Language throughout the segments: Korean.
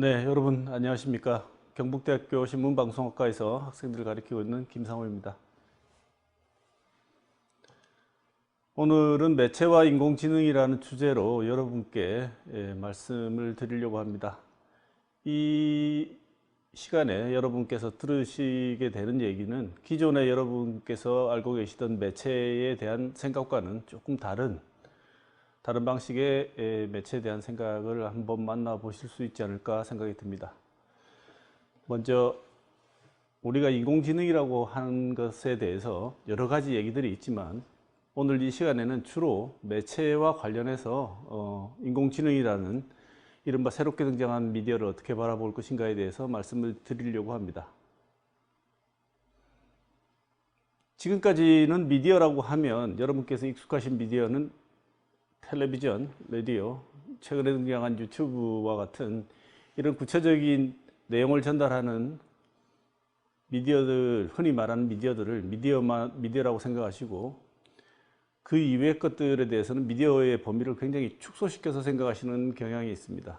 네, 여러분 안녕하십니까? 경북대학교 신문방송학과에서 학생들을 가르치고 있는 김상호입니다. 오늘은 매체와 인공지능이라는 주제로 여러분께 말씀을 드리려고 합니다. 이 시간에 여러분께서 들으시게 되는 얘기는 기존에 여러분께서 알고 계시던 매체에 대한 생각과는 조금 다른 방식의 매체에 대한 생각을 한번 만나보실 수 있지 않을까 생각이 듭니다. 먼저 우리가 인공지능이라고 하는 것에 대해서 여러 가지 얘기들이 있지만 오늘 이 시간에는 주로 매체와 관련해서 인공지능이라는 이른바 새롭게 등장한 미디어를 어떻게 바라볼 것인가에 대해서 말씀을 드리려고 합니다. 지금까지는 미디어라고 하면 여러분께서 익숙하신 미디어는 텔레비전, 라디오, 최근에 등장한 유튜브와 같은 이런 구체적인 내용을 전달하는 미디어들, 흔히 말하는 미디어들을 미디어라고 생각하시고 그 이외의 것들에 대해서는 미디어의 범위를 굉장히 축소시켜서 생각하시는 경향이 있습니다.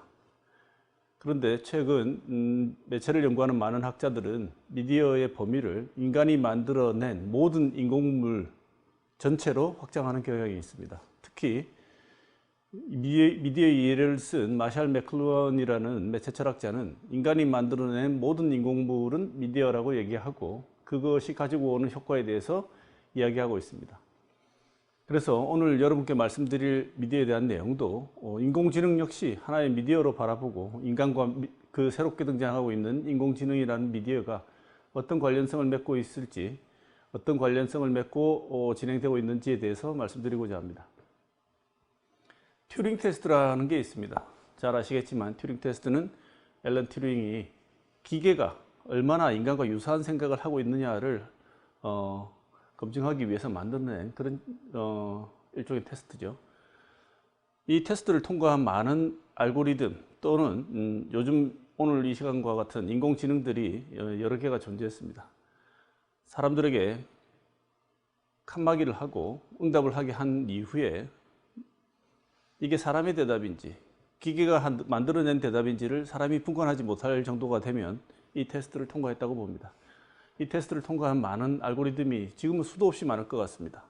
그런데 최근 매체를 연구하는 많은 학자들은 미디어의 범위를 인간이 만들어낸 모든 인공물 전체로 확장하는 경향이 있습니다. 특히 미디어의 예를 쓴 마샬 맥클루언이라는 매체 철학자는 인간이 만들어낸 모든 인공물은 미디어라고 얘기하고 그것이 가지고 오는 효과에 대해서 이야기하고 있습니다. 그래서 오늘 여러분께 말씀드릴 미디어에 대한 내용도 인공지능 역시 하나의 미디어로 바라보고 인간과 그 새롭게 등장하고 있는 인공지능이라는 미디어가 어떤 관련성을 맺고 있을지, 어떤 관련성을 맺고 진행되고 있는지에 대해서 말씀드리고자 합니다. 튜링 테스트라는 게 있습니다. 잘 아시겠지만 튜링 테스트는 앨런 튜링이 기계가 얼마나 인간과 유사한 생각을 하고 있느냐를 검증하기 위해서 만들어낸 그런 일종의 테스트죠. 이 테스트를 통과한 많은 알고리즘 또는 요즘 오늘 이 시간과 같은 인공지능들이 여러 개가 존재했습니다. 사람들에게 칸막이를 하고 응답을 하게 한 이후에 이게 사람의 대답인지 기계가 만들어낸 대답인지를 사람이 분간하지 못할 정도가 되면 이 테스트를 통과했다고 봅니다. 이 테스트를 통과한 많은 알고리즘이 지금은 수도 없이 많을 것 같습니다.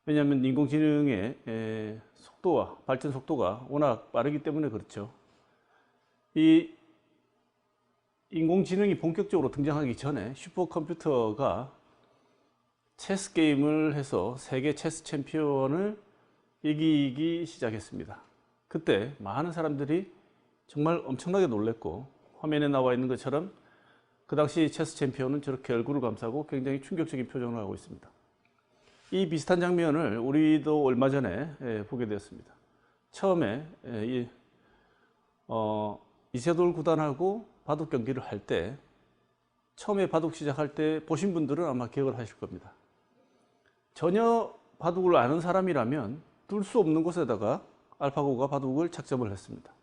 왜냐하면 인공지능의 속도와 발전 속도가 워낙 빠르기 때문에 그렇죠. 이 인공지능이 본격적으로 등장하기 전에 슈퍼컴퓨터가 체스 게임을 해서 세계 체스 챔피언을 이기기 시작했습니다. 그때 많은 사람들이 정말 엄청나게 놀랐고 화면에 나와 있는 것처럼 그 당시 체스 챔피언은 저렇게 얼굴을 감싸고 굉장히 충격적인 표정을 하고 있습니다. 이 비슷한 장면을 우리도 얼마 전에 보게 되었습니다. 처음에 이세돌 구단하고 바둑 경기를 할 때 처음에 바둑 시작할 때 보신 분들은 아마 기억을 하실 겁니다. 전혀 바둑을 아는 사람이라면 뚫을 수 없는 곳에다가 알파고가 바둑을 착점을 했습니다.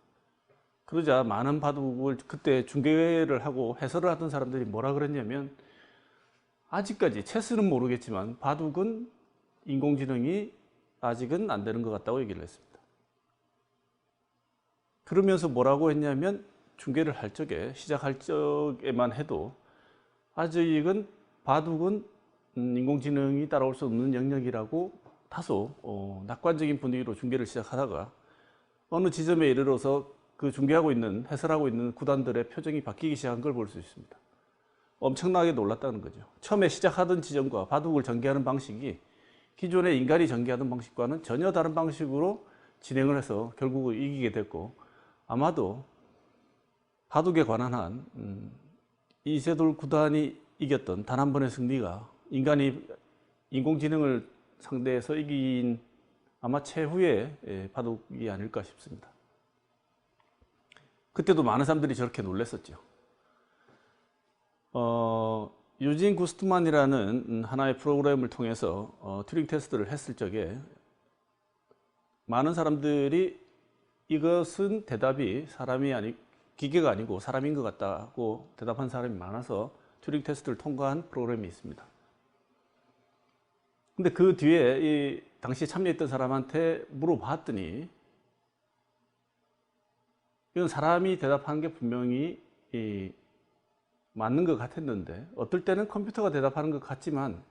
그러자 많은 바둑을 그때 중계를 하고 해설을 하던 사람들이 뭐라 그랬냐면 아직까지 체스는 모르겠지만 바둑은 인공지능이 아직은 안 되는 것 같다고 얘기를 했습니다. 그러면서 뭐라고 했냐면 중계를 할 적에 시작할 적에만 해도 아직은 바둑은 인공지능이 따라올 수 없는 영역이라고 다소 낙관적인 분위기로 중계를 시작하다가 어느 지점에 이르러서 그 중계하고 있는 해설하고 있는 구단들의 표정이 바뀌기 시작한 걸 볼 수 있습니다. 엄청나게 놀랐다는 거죠. 처음에 시작하던 지점과 바둑을 전개하는 방식이 기존의 인간이 전개하던 방식과는 전혀 다른 방식으로 진행을 해서 결국 이기게 됐고 아마도 바둑에 관한 한 이세돌 구단이 이겼던 단 한 번의 승리가 인간이 인공지능을 상대해서 이긴 아마 최후의 바둑이 아닐까 싶습니다. 그때도 많은 사람들이 저렇게 놀랐었죠. 유진 구스트만이라는 하나의 프로그램을 통해서 튜링 테스트를 했을 적에 많은 사람들이 이것은 대답이 기계가 아니고 사람인 것 같다고 대답한 사람이 많아서 튜링 테스트를 통과한 프로그램이 있습니다. 근데 그 뒤에 이 당시에 참여했던 사람한테 물어봤더니 이건 사람이 대답하는 게 분명히 맞는 것 같았는데, 어떨 때는 컴퓨터가 대답하는 것 같지만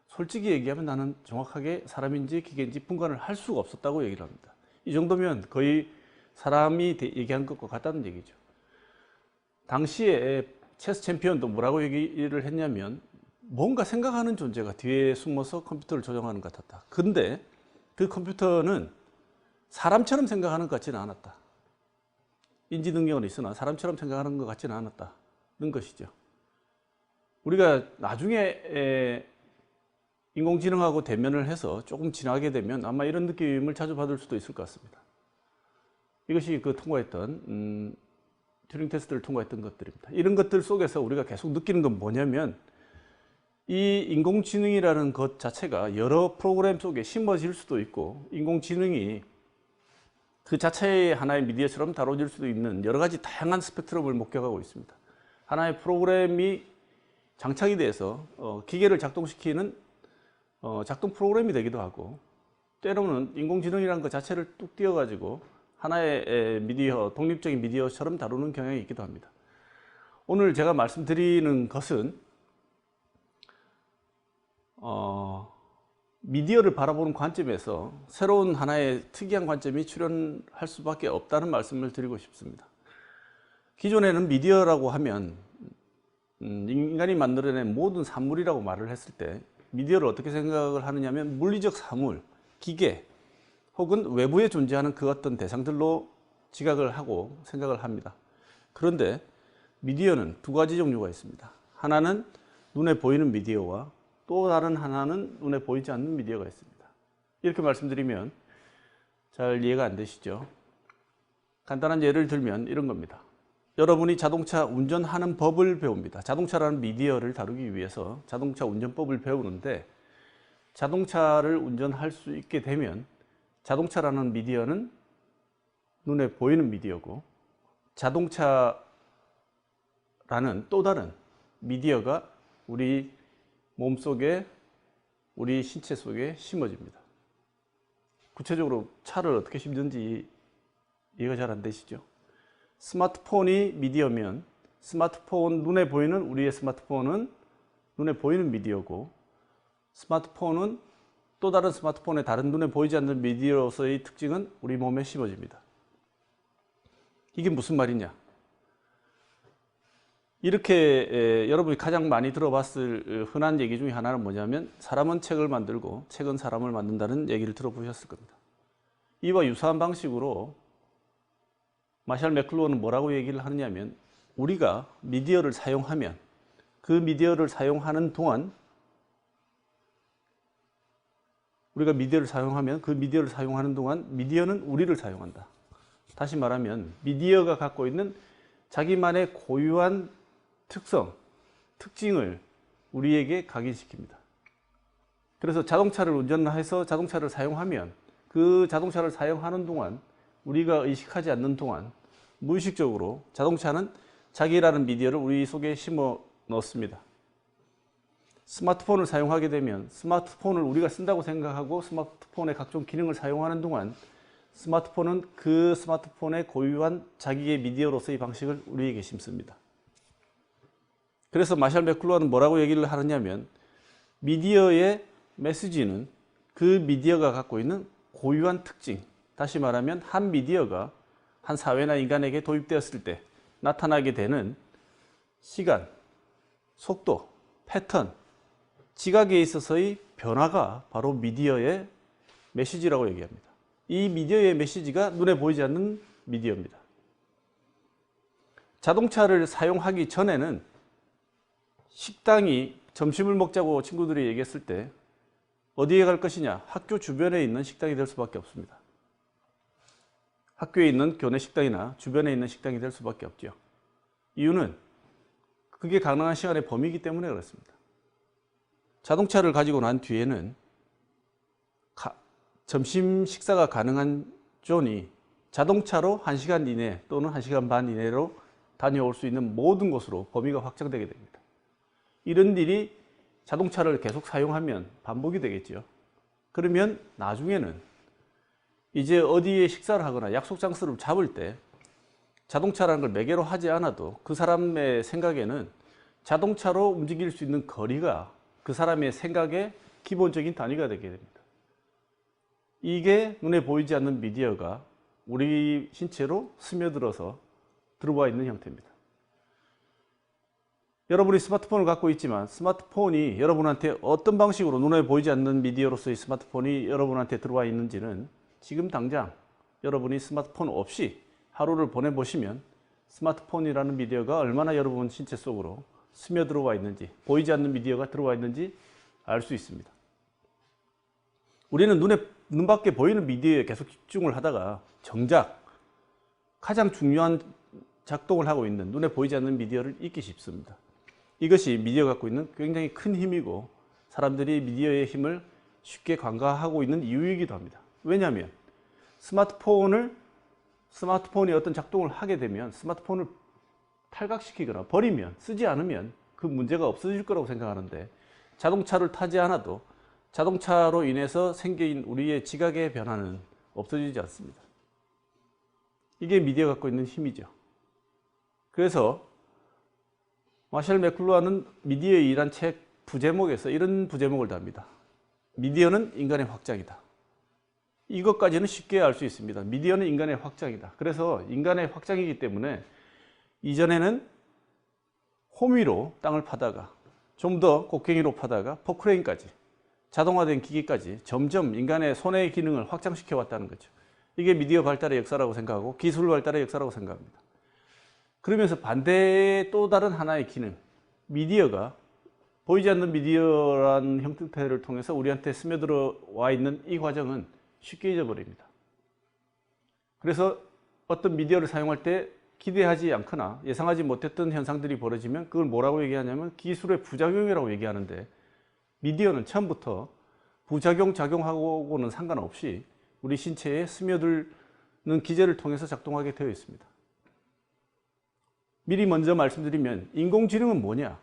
솔직히 얘기하면 나는 정확하게 사람인지 기계인지 분간을 할 수가 없었다고 얘기를 합니다. 이 정도면 거의 사람이 얘기한 것과 같다는 얘기죠. 당시에 체스 챔피언도 뭐라고 얘기를 했냐면, 뭔가 생각하는 존재가 뒤에 숨어서 컴퓨터를 조정하는 것 같았다. 근데 그 컴퓨터는 사람처럼 생각하는 것 같지는 않았다. 인지 능력은 있으나 사람처럼 생각하는 것 같지는 않았다는 것이죠. 우리가 나중에 인공지능하고 대면을 해서 조금 지나게 되면 아마 이런 느낌을 자주 받을 수도 있을 것 같습니다. 이것이 그 통과했던 튜링 테스트를 통과했던 것들입니다. 이런 것들 속에서 우리가 계속 느끼는 건 뭐냐면, 이 인공지능이라는 것 자체가 여러 프로그램 속에 심어질 수도 있고, 인공지능이 그 자체의 하나의 미디어처럼 다뤄질 수도 있는 여러 가지 다양한 스펙트럼을 목격하고 있습니다. 하나의 프로그램이 장착이 돼서 기계를 작동시키는 작동 프로그램이 되기도 하고, 때로는 인공지능이라는 것 자체를 뚝 띄워가지고 하나의 미디어, 독립적인 미디어처럼 다루는 경향이 있기도 합니다. 오늘 제가 말씀드리는 것은 미디어를 바라보는 관점에서 새로운 하나의 특이한 관점이 출현할 수밖에 없다는 말씀을 드리고 싶습니다. 기존에는 미디어라고 하면 인간이 만들어낸 모든 산물이라고 말을 했을 때, 미디어를 어떻게 생각을 하느냐면 물리적 사물, 기계 혹은 외부에 존재하는 그 어떤 대상들로 지각을 하고 생각을 합니다. 그런데 미디어는 두 가지 종류가 있습니다. 하나는 눈에 보이는 미디어와 또 다른 하나는 눈에 보이지 않는 미디어가 있습니다. 이렇게 말씀드리면 잘 이해가 안 되시죠? 간단한 예를 들면 이런 겁니다. 여러분이 자동차 운전하는 법을 배웁니다. 자동차라는 미디어를 다루기 위해서 자동차 운전법을 배우는데, 자동차를 운전할 수 있게 되면 자동차라는 미디어는 눈에 보이는 미디어고, 자동차라는 또 다른 미디어가 우리 몸속에, 우리 신체 속에 심어집니다. 구체적으로 차를 어떻게 심는지 이해가 잘 안 되시죠? 스마트폰이 미디어면 스마트폰, 눈에 보이는 우리의 스마트폰은 눈에 보이는 미디어고, 스마트폰은 또 다른 스마트폰의 다른 눈에 보이지 않는 미디어로서의 특징은 우리 몸에 심어집니다. 이게 무슨 말이냐? 이렇게 여러분이 가장 많이 들어봤을 흔한 얘기 중에 하나는 뭐냐면, 사람은 책을 만들고 책은 사람을 만든다는 얘기를 들어보셨을 겁니다. 이와 유사한 방식으로 마샬 맥클루어는 뭐라고 얘기를 하느냐면, 우리가 미디어를 사용하면 그 미디어를 사용하는 동안 미디어는 우리를 사용한다. 다시 말하면 미디어가 갖고 있는 자기만의 고유한 특성, 특징을 우리에게 각인시킵니다. 그래서 자동차를 운전해서 자동차를 사용하면 그 자동차를 사용하는 동안, 우리가 의식하지 않는 동안 무의식적으로 자동차는 자기라는 미디어를 우리 속에 심어 넣습니다. 스마트폰을 사용하게 되면 스마트폰을 우리가 쓴다고 생각하고 스마트폰의 각종 기능을 사용하는 동안, 스마트폰은 그 스마트폰의 고유한 자기의 미디어로서의 방식을 우리에게 심습니다. 그래서 마샬 맥클루어는 뭐라고 얘기를 하느냐면, 미디어의 메시지는 그 미디어가 갖고 있는 고유한 특징, 다시 말하면 한 미디어가 한 사회나 인간에게 도입되었을 때 나타나게 되는 시간, 속도, 패턴, 지각에 있어서의 변화가 바로 미디어의 메시지라고 얘기합니다. 이 미디어의 메시지가 눈에 보이지 않는 미디어입니다. 자동차를 사용하기 전에는 식당이 점심을 먹자고 친구들이 얘기했을 때 어디에 갈 것이냐? 학교 주변에 있는 식당이 될 수밖에 없습니다. 학교에 있는 교내 식당이나 주변에 있는 식당이 될 수밖에 없죠. 이유는 그게 가능한 시간의 범위이기 때문에 그렇습니다. 자동차를 가지고 난 뒤에는 점심 식사가 가능한 존이 자동차로 1시간 이내 또는 1시간 반 이내로 다녀올 수 있는 모든 곳으로 범위가 확장되게 됩니다. 이런 일이 자동차를 계속 사용하면 반복이 되겠죠. 그러면 나중에는 이제 어디에 식사를 하거나 약속 장소를 잡을 때 자동차라는 걸 매개로 하지 않아도 그 사람의 생각에는 자동차로 움직일 수 있는 거리가 그 사람의 생각의 기본적인 단위가 되게 됩니다. 이게 눈에 보이지 않는 미디어가 우리 신체로 스며들어서 들어와 있는 형태입니다. 여러분이 스마트폰을 갖고 있지만 스마트폰이 여러분한테 어떤 방식으로 눈에 보이지 않는 미디어로서의 스마트폰이 여러분한테 들어와 있는지는 지금 당장 여러분이 스마트폰 없이 하루를 보내보시면 스마트폰이라는 미디어가 얼마나 여러분 신체 속으로 스며들어와 있는지, 보이지 않는 미디어가 들어와 있는지 알 수 있습니다. 우리는 눈 밖에 보이는 미디어에 계속 집중을 하다가 정작 가장 중요한 작동을 하고 있는 눈에 보이지 않는 미디어를 잊기 쉽습니다. 이것이 미디어가 갖고 있는 굉장히 큰 힘이고 사람들이 미디어의 힘을 쉽게 간과하고 있는 이유이기도 합니다. 왜냐하면 스마트폰이 어떤 작동을 하게 되면 스마트폰을 탈각시키거나 버리면, 쓰지 않으면 그 문제가 없어질 거라고 생각하는데, 자동차를 타지 않아도 자동차로 인해서 생긴 우리의 지각의 변화는 없어지지 않습니다. 이게 미디어가 갖고 있는 힘이죠. 그래서 마셜 맥클루한은 미디어의 일한 책 부제목에서 이런 부제목을 답니다. 미디어는 인간의 확장이다. 이것까지는 쉽게 알 수 있습니다. 미디어는 인간의 확장이다. 그래서 인간의 확장이기 때문에 이전에는 호미로 땅을 파다가 좀 더 곡괭이로 파다가 포크레인까지, 자동화된 기기까지 점점 인간의 손의 기능을 확장시켜 왔다는 거죠. 이게 미디어 발달의 역사라고 생각하고 기술 발달의 역사라고 생각합니다. 그러면서 반대의 또 다른 하나의 기능, 미디어가 보이지 않는 미디어라는 형태를 통해서 우리한테 스며들어 와 있는 이 과정은 쉽게 잊어버립니다. 그래서 어떤 미디어를 사용할 때 기대하지 않거나 예상하지 못했던 현상들이 벌어지면 그걸 뭐라고 얘기하냐면 기술의 부작용이라고 얘기하는데, 미디어는 처음부터 부작용, 작용하고는 상관없이 우리 신체에 스며드는 기제를 통해서 작동하게 되어 있습니다. 미리 먼저 말씀드리면 인공지능은 뭐냐?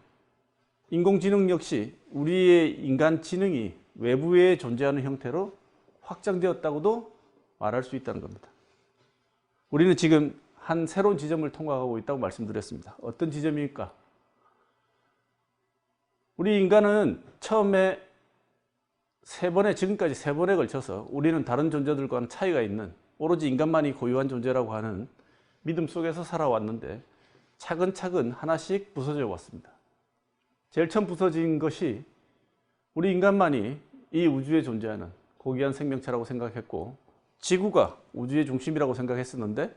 인공지능 역시 우리의 인간 지능이 외부에 존재하는 형태로 확장되었다고도 말할 수 있다는 겁니다. 우리는 지금 한 새로운 지점을 통과하고 있다고 말씀드렸습니다. 어떤 지점일까? 우리 인간은 처음에 지금까지 세 번에 걸쳐서 우리는 다른 존재들과는 차이가 있는 오로지 인간만이 고유한 존재라고 하는 믿음 속에서 살아왔는데 차근차근 하나씩 부서져 왔습니다. 제일 처음 부서진 것이 우리 인간만이 이 우주에 존재하는 고귀한 생명체라고 생각했고 지구가 우주의 중심이라고 생각했었는데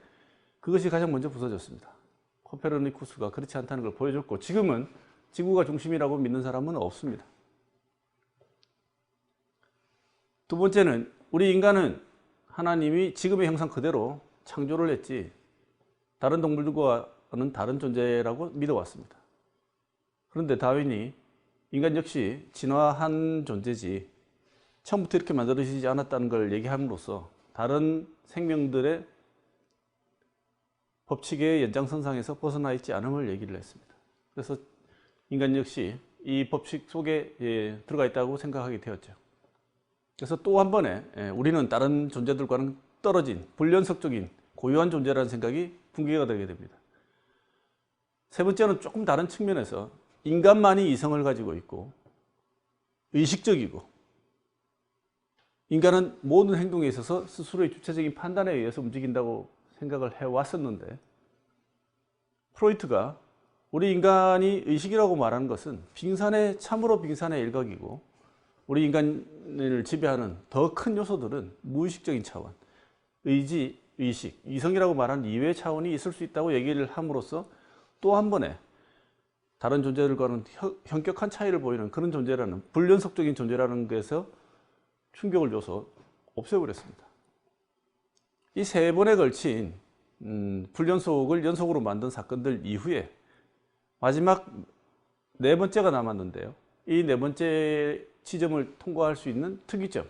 그것이 가장 먼저 부서졌습니다. 코페르니쿠스가 그렇지 않다는 걸 보여줬고 지금은 지구가 중심이라고 믿는 사람은 없습니다. 두 번째는 우리 인간은 하나님이 지금의 형상 그대로 창조를 했지 다른 동물들과는 다른 존재라고 믿어왔습니다. 그런데 다윈이 인간 역시 진화한 존재지 처음부터 이렇게 만들어지지 않았다는 걸 얘기함으로써 다른 생명들의 법칙의 연장선상에서 벗어나 있지 않음을 얘기를 했습니다. 그래서 인간 역시 이 법칙 속에 들어가 있다고 생각하게 되었죠. 그래서 또 한 번에 우리는 다른 존재들과는 떨어진 불연속적인 고유한 존재라는 생각이 붕괴가 되게 됩니다. 세 번째는 조금 다른 측면에서 인간만이 이성을 가지고 있고 의식적이고 인간은 모든 행동에 있어서 스스로의 주체적인 판단에 의해서 움직인다고 생각을 해왔었는데 프로이트가 우리 인간이 의식이라고 말하는 것은 참으로 빙산의 일각이고 우리 인간을 지배하는 더 큰 요소들은 무의식적인 차원, 의지, 의식, 이성이라고 말하는 이외의 차원이 있을 수 있다고 얘기를 함으로써 또 한 번에 다른 존재들과는 현격한 차이를 보이는 그런 존재라는 불연속적인 존재라는 것에서 충격을 줘서 없애버렸습니다. 이 세 번에 걸친 불연속을 연속으로 만든 사건들 이후에 마지막 네 번째가 남았는데요. 이 네 번째 지점을 통과할 수 있는 특이점,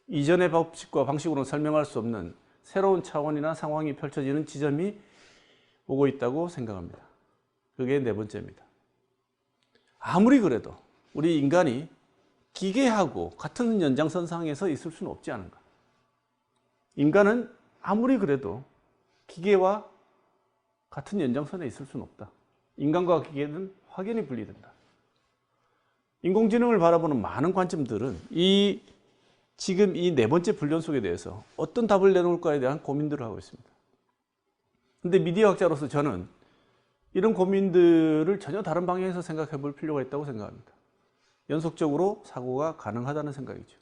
이전의 법칙과 방식으로는 설명할 수 없는 새로운 차원이나 상황이 펼쳐지는 지점이 오고 있다고 생각합니다. 그게 네 번째입니다. 아무리 그래도 우리 인간이 기계하고 같은 연장선상에서 있을 수는 없지 않은가. 인간은 아무리 그래도 기계와 같은 연장선에 있을 수는 없다. 인간과 기계는 확연히 분리된다. 인공지능을 바라보는 많은 관점들은 지금 이 네 번째 불변 속에 대해서 어떤 답을 내놓을까에 대한 고민들을 하고 있습니다. 근데 미디어학자로서 저는 이런 고민들을 전혀 다른 방향에서 생각해 볼 필요가 있다고 생각합니다. 연속적으로 사고가 가능하다는 생각이죠.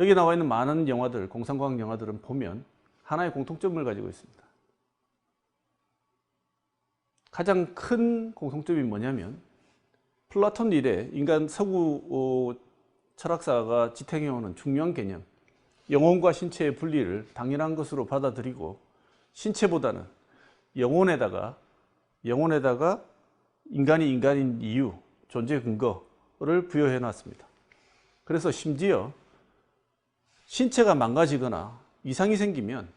여기 나와 있는 많은 영화들, 공상과학 영화들은 보면 하나의 공통점을 가지고 있습니다. 가장 큰 공통점이 뭐냐면 플라톤 이래 인간 서구 철학사가 지탱해오는 중요한 개념, 영혼과 신체의 분리를 당연한 것으로 받아들이고 신체보다는 영혼에다가 인간이 인간인 이유, 존재 근거를 부여해 놨습니다. 그래서 심지어 신체가 망가지거나 이상이 생기면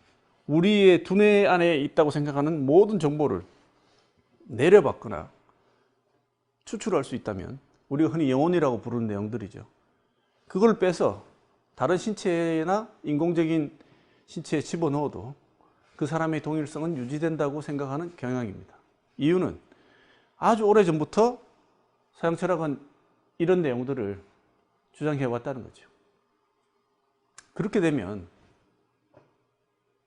우리의 두뇌 안에 있다고 생각하는 모든 정보를 내려받거나 추출할 수 있다면 우리가 흔히 영혼이라고 부르는 내용들이죠. 그걸 빼서 다른 신체나 인공적인 신체에 집어넣어도 그 사람의 동일성은 유지된다고 생각하는 경향입니다. 이유는 아주 오래전부터 서양 철학은 이런 내용들을 주장해 왔다는 거죠. 그렇게 되면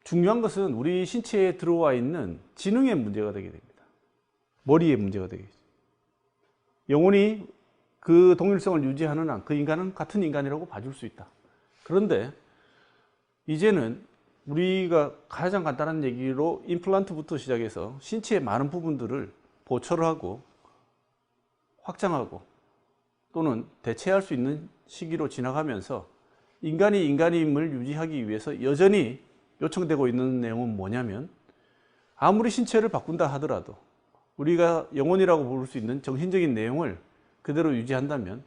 중요한 것은 우리 신체에 들어와 있는 지능의 문제가 되게 됩니다. 머리의 문제가 되겠죠. 영혼이 그 동일성을 유지하는 한 그 인간은 같은 인간이라고 봐줄 수 있다. 그런데 이제는 우리가 가장 간단한 얘기로 임플란트부터 시작해서 신체의 많은 부분들을 보철을 하고 확장하고 또는 대체할 수 있는 시기로 지나가면서 인간이 인간임을 유지하기 위해서 여전히 요청되고 있는 내용은 뭐냐면 아무리 신체를 바꾼다 하더라도 우리가 영혼이라고 부를 수 있는 정신적인 내용을 그대로 유지한다면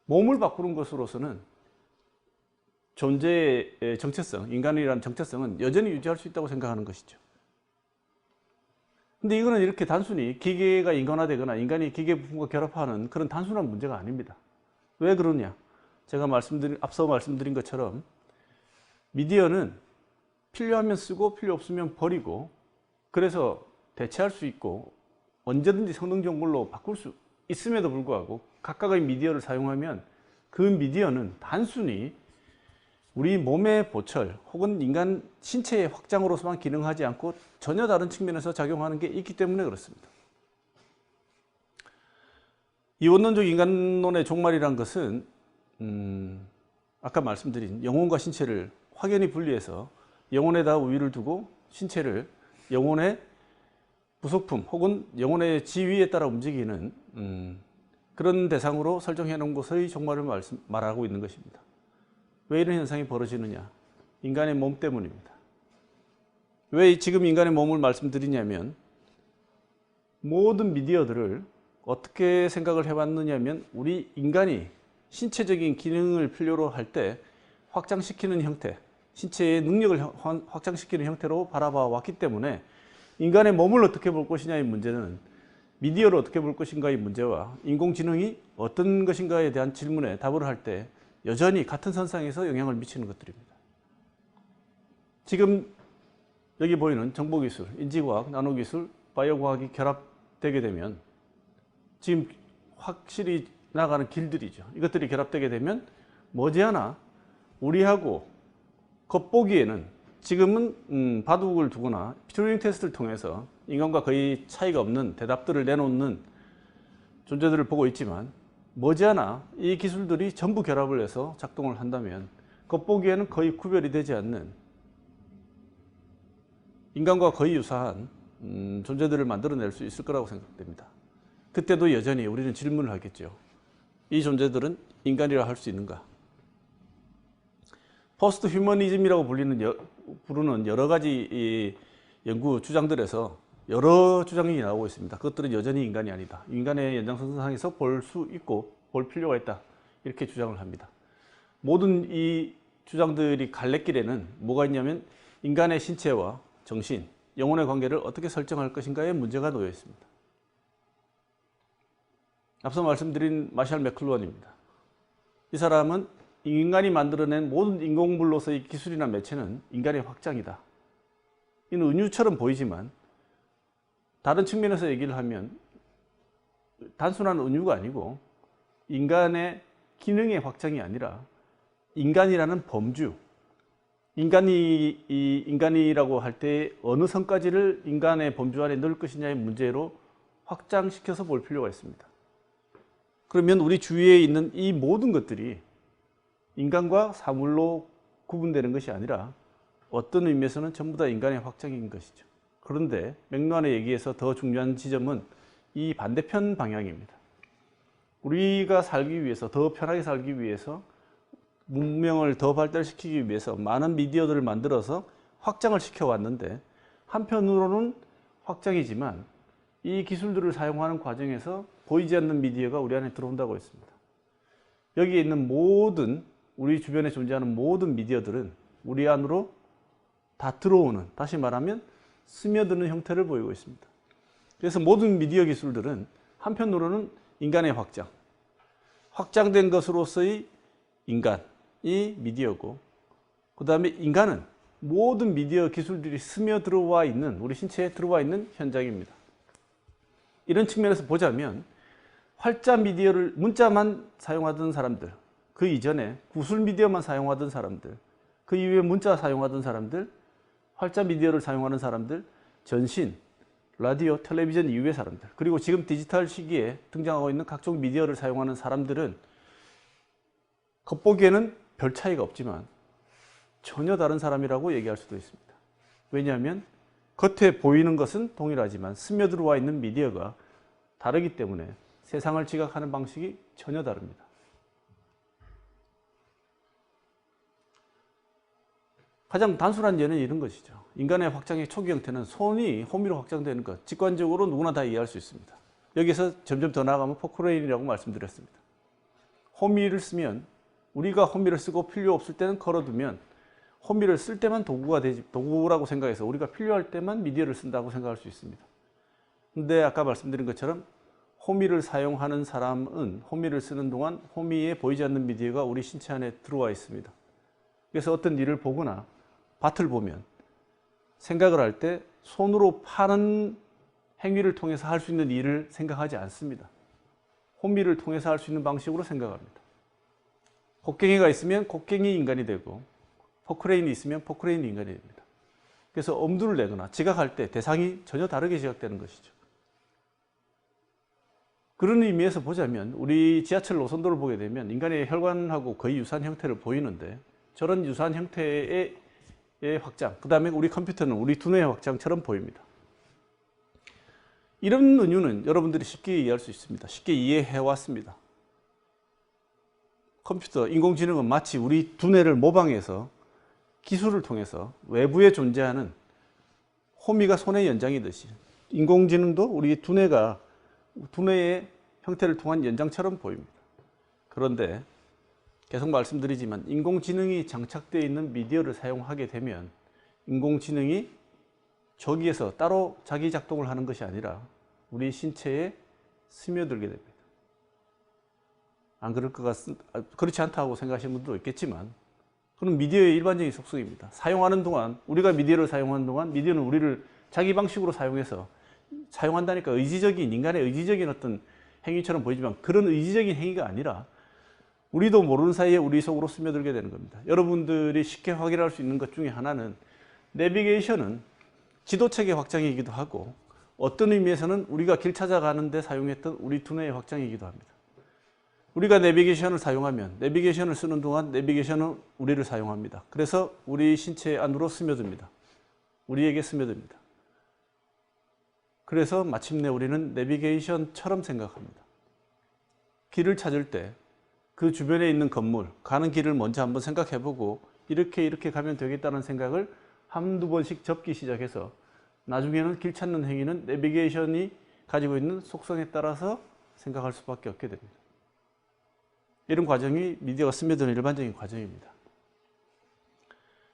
몸을 바꾸는 것으로서는 존재의 정체성, 인간이라는 정체성은 여전히 유지할 수 있다고 생각하는 것이죠. 근데 이거는 이렇게 단순히 기계가 인간화되거나 인간이 기계 부품과 결합하는 그런 단순한 문제가 아닙니다. 왜 그러냐? 제가 앞서 말씀드린 것처럼 미디어는 필요하면 쓰고 필요 없으면 버리고 그래서 대체할 수 있고 언제든지 성능 좋은 걸로 바꿀 수 있음에도 불구하고 각각의 미디어를 사용하면 그 미디어는 단순히 우리 몸의 보철 혹은 인간 신체의 확장으로서만 기능하지 않고 전혀 다른 측면에서 작용하는 게 있기 때문에 그렇습니다. 이원론적 인간론의 종말이란 것은 아까 말씀드린 영혼과 신체를 확연히 분리해서 영혼에다 우위를 두고 신체를 영혼의 부속품 혹은 영혼의 지위에 따라 움직이는 그런 대상으로 설정해 놓은 것의 종말을 말하고 있는 것입니다. 왜 이런 현상이 벌어지느냐? 인간의 몸 때문입니다. 왜 지금 인간의 몸을 말씀드리냐면 모든 미디어들을 어떻게 생각을 해봤느냐면 우리 인간이 신체적인 기능을 필요로 할 때 확장시키는 형태, 신체의 능력을 확장시키는 형태로 바라봐 왔기 때문에 인간의 몸을 어떻게 볼 것이냐의 문제는 미디어를 어떻게 볼 것인가의 문제와 인공지능이 어떤 것인가에 대한 질문에 답을 할 때 여전히 같은 선상에서 영향을 미치는 것들입니다. 지금 여기 보이는 정보기술, 인지과학, 나노기술, 바이오과학이 결합되게 되면 지금 확실히 나가는 길들이죠. 이것들이 결합되게 되면 머지않아 우리하고 겉보기에는 지금은 바둑을 두거나 튜링 테스트를 통해서 인간과 거의 차이가 없는 대답들을 내놓는 존재들을 보고 있지만 머지않아 이 기술들이 전부 결합을 해서 작동을 한다면 겉보기에는 거의 구별이 되지 않는 인간과 거의 유사한 존재들을 만들어낼 수 있을 거라고 생각됩니다. 그때도 여전히 우리는 질문을 하겠죠. 이 존재들은 인간이라 할 수 있는가? 포스트 휴머니즘이라고 부르는 여러 가지 연구 주장들에서 여러 주장이 나오고 있습니다. 그것들은 여전히 인간이 아니다. 인간의 연장선상에서 볼 수 있고 볼 필요가 있다. 이렇게 주장을 합니다. 모든 이 주장들이 갈래길에는 뭐가 있냐면 인간의 신체와 정신, 영혼의 관계를 어떻게 설정할 것인가에 문제가 놓여 있습니다. 앞서 말씀드린 마샬 맥클루한입니다. 이 사람은 인간이 만들어낸 모든 인공물로서의 기술이나 매체는 인간의 확장이다. 이는 은유처럼 보이지만 다른 측면에서 얘기를 하면 단순한 은유가 아니고 인간의 기능의 확장이 아니라 인간이라는 범주, 인간이라고 할 때 어느 선까지를 인간의 범주 안에 넣을 것이냐의 문제로 확장시켜서 볼 필요가 있습니다. 그러면 우리 주위에 있는 이 모든 것들이 인간과 사물로 구분되는 것이 아니라 어떤 의미에서는 전부 다 인간의 확장인 것이죠. 그런데 맥루한의 얘기에서 더 중요한 지점은 이 반대편 방향입니다. 우리가 살기 위해서, 더 편하게 살기 위해서, 문명을 더 발달시키기 위해서 많은 미디어들을 만들어서 확장을 시켜왔는데, 한편으로는 확장이지만 이 기술들을 사용하는 과정에서 보이지 않는 미디어가 우리 안에 들어온다고 했습니다. 여기에 있는 모든, 우리 주변에 존재하는 모든 미디어들은 우리 안으로 다 들어오는, 다시 말하면 스며드는 형태를 보이고 있습니다. 그래서 모든 미디어 기술들은 한편으로는 인간의 확장, 확장된 것으로서의 인간이 미디어고, 그 다음에 인간은 모든 미디어 기술들이 스며들어와 있는, 우리 신체에 들어와 있는 현장입니다. 이런 측면에서 보자면 활자 미디어를, 문자만 사용하던 사람들, 그 이전에 구술 미디어만 사용하던 사람들, 그 이후에 문자 사용하던 사람들, 활자 미디어를 사용하는 사람들, 전신, 라디오, 텔레비전 이후의 사람들, 그리고 지금 디지털 시기에 등장하고 있는 각종 미디어를 사용하는 사람들은 겉보기에는 별 차이가 없지만 전혀 다른 사람이라고 얘기할 수도 있습니다. 왜냐하면 겉에 보이는 것은 동일하지만 스며들어와 있는 미디어가 다르기 때문에 세상을 지각하는 방식이 전혀 다릅니다. 가장 단순한 예는 이런 것이죠. 인간의 확장의 초기 형태는 손이 호미로 확장되는 것, 직관적으로 누구나 다 이해할 수 있습니다. 여기서 점점 더 나아가면 포크레인이라고 말씀드렸습니다. 호미를 쓰면, 우리가 호미를 쓰고 필요 없을 때는 걸어두면, 호미를 쓸 때만 도구라고 생각해서 우리가 필요할 때만 미디어를 쓴다고 생각할 수 있습니다. 근데 아까 말씀드린 것처럼 호미를 사용하는 사람은 호미를 쓰는 동안 호미에 보이지 않는 미디어가 우리 신체 안에 들어와 있습니다. 그래서 어떤 일을 보거나 밭을 보면 생각을 할 때 손으로 파는 행위를 통해서 할 수 있는 일을 생각하지 않습니다. 호미를 통해서 할 수 있는 방식으로 생각합니다. 곡괭이가 있으면 곡괭이 인간이 되고, 포크레인이 있으면 포크레인 인간이 됩니다. 그래서 엄두를 내거나 지각할 때 대상이 전혀 다르게 지각되는 것이죠. 그런 의미에서 보자면 우리 지하철 노선도를 보게 되면 인간의 혈관하고 거의 유사한 형태를 보이는데, 저런 유사한 형태의 확장, 그 다음에 우리 컴퓨터는 우리 두뇌의 확장처럼 보입니다. 이런 은유는 여러분들이 쉽게 이해할 수 있습니다. 쉽게 이해해 왔습니다. 컴퓨터, 인공지능은 마치 우리 두뇌를 모방해서 기술을 통해서 외부에 존재하는 호미가 손의 연장이듯이 인공지능도 우리 두뇌의 형태를 통한 연장처럼 보입니다. 그런데 계속 말씀드리지만 인공지능이 장착되어 있는 미디어를 사용하게 되면 인공지능이 저기에서 따로 자기 작동을 하는 것이 아니라 우리 신체에 스며들게 됩니다. 안 그럴 것 그렇지 않다고 생각하시는 분도 있겠지만, 그건 미디어의 일반적인 속성입니다. 사용하는 동안, 우리가 미디어를 사용하는 동안 미디어는 우리를 자기 방식으로 사용해서, 사용한다니까 인간의 의지적인 어떤 행위처럼 보이지만 그런 의지적인 행위가 아니라 우리도 모르는 사이에 우리 속으로 스며들게 되는 겁니다. 여러분들이 쉽게 확인할 수 있는 것 중에 하나는, 내비게이션은 지도책의 확장이기도 하고 어떤 의미에서는 우리가 길 찾아가는 데 사용했던 우리 두뇌의 확장이기도 합니다. 우리가 내비게이션을 사용하면 내비게이션을 쓰는 동안 내비게이션은 우리를 사용합니다. 그래서 우리 신체 안으로 스며듭니다. 우리에게 스며듭니다. 그래서 마침내 우리는 내비게이션처럼 생각합니다. 길을 찾을 때 그 주변에 있는 건물, 가는 길을 먼저 한번 생각해보고 이렇게 가면 되겠다는 생각을 한두 번씩 접기 시작해서 나중에는 길 찾는 행위는 내비게이션이 가지고 있는 속성에 따라서 생각할 수밖에 없게 됩니다. 이런 과정이 미디어가 스며드는 일반적인 과정입니다.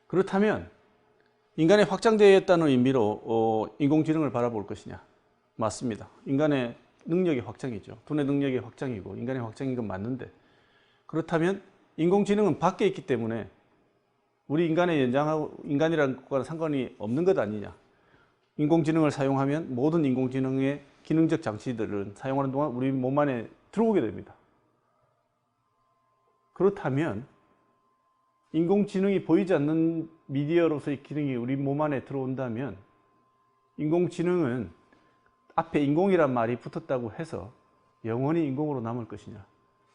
그렇다면 인간의 확장되었다는 의미로 인공지능을 바라볼 것이냐? 맞습니다. 인간의 능력의 확장이죠. 두뇌 능력의 확장이고 인간의 확장인 건 맞는데, 그렇다면 인공지능은 밖에 있기 때문에 우리 인간의 연장하고 인간이라는 것과는 상관이 없는 것 아니냐? 인공지능을 사용하면 모든 인공지능의 기능적 장치들은 사용하는 동안 우리 몸 안에 들어오게 됩니다. 그렇다면 인공지능이 보이지 않는 미디어로서의 기능이 우리 몸 안에 들어온다면 인공지능은 앞에 인공이란 말이 붙었다고 해서 영원히 인공으로 남을 것이냐,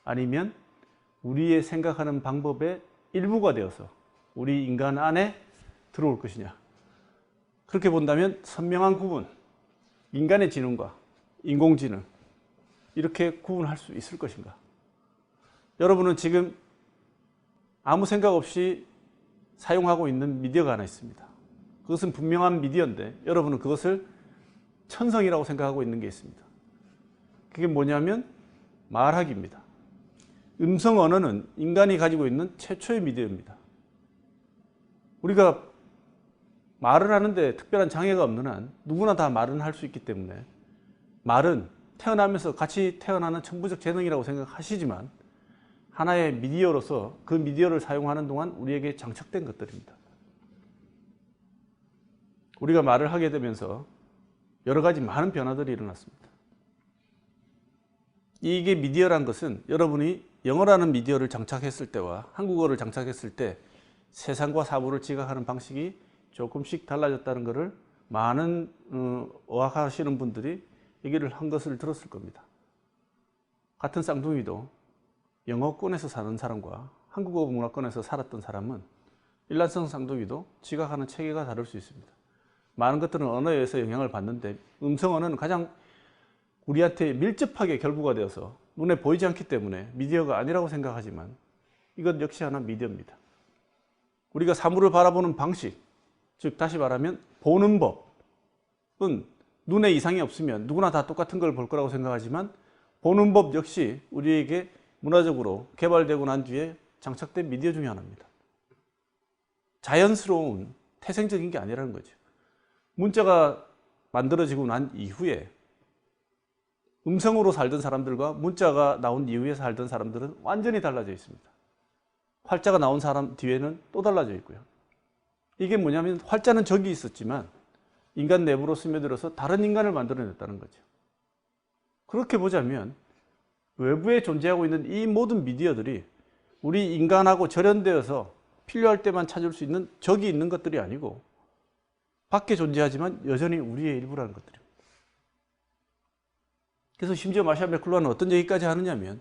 아니면 우리의 생각하는 방법의 일부가 되어서 우리 인간 안에 들어올 것이냐. 그렇게 본다면 선명한 구분, 인간의 지능과 인공지능, 이렇게 구분할 수 있을 것인가. 여러분은 지금 아무 생각 없이 사용하고 있는 미디어가 하나 있습니다. 그것은 분명한 미디어인데 여러분은 그것을 천성이라고 생각하고 있는 게 있습니다. 그게 뭐냐면 말하기입니다. 음성 언어는 인간이 가지고 있는 최초의 미디어입니다. 우리가 말을 하는데 특별한 장애가 없는 한 누구나 다 말은 할 수 있기 때문에 말은 태어나면서 같이 태어나는 천부적 재능이라고 생각하시지만 하나의 미디어로서 그 미디어를 사용하는 동안 우리에게 장착된 것들입니다. 우리가 말을 하게 되면서 여러 가지 많은 변화들이 일어났습니다. 이게 미디어란 것은 여러분이 영어라는 미디어를 장착했을 때와 한국어를 장착했을 때 세상과 사물을 지각하는 방식이 조금씩 달라졌다는 것을 많은 어학하시는 분들이 얘기를 한 것을 들었을 겁니다. 같은 쌍둥이도 영어권에서 사는 사람과 한국어 문화권에서 살았던 사람은 일란성 쌍둥이도 지각하는 체계가 다를 수 있습니다. 많은 것들은 언어에 의해서 영향을 받는데 음성 언어는 가장 우리한테 밀접하게 결부가 되어서 눈에 보이지 않기 때문에 미디어가 아니라고 생각하지만 이것 역시 하나 미디어입니다. 우리가 사물을 바라보는 방식, 즉 다시 말하면 보는 법은 눈에 이상이 없으면 누구나 다 똑같은 걸 볼 거라고 생각하지만 보는 법 역시 우리에게 문화적으로 개발되고 난 뒤에 장착된 미디어 중에 하나입니다. 자연스러운 태생적인 게 아니라는 거죠. 문자가 만들어지고 난 이후에 음성으로 살던 사람들과 문자가 나온 이후에 살던 사람들은 완전히 달라져 있습니다. 활자가 나온 사람 뒤에는 또 달라져 있고요. 이게 뭐냐면 활자는 저기 있었지만 인간 내부로 스며들어서 다른 인간을 만들어냈다는 거죠. 그렇게 보자면 외부에 존재하고 있는 이 모든 미디어들이 우리 인간하고 절연되어서 필요할 때만 찾을 수 있는 적이 있는 것들이 아니고 밖에 존재하지만 여전히 우리의 일부라는 것들입니다. 그래서 심지어 마샤 맥클루한은 어떤 얘기까지 하느냐면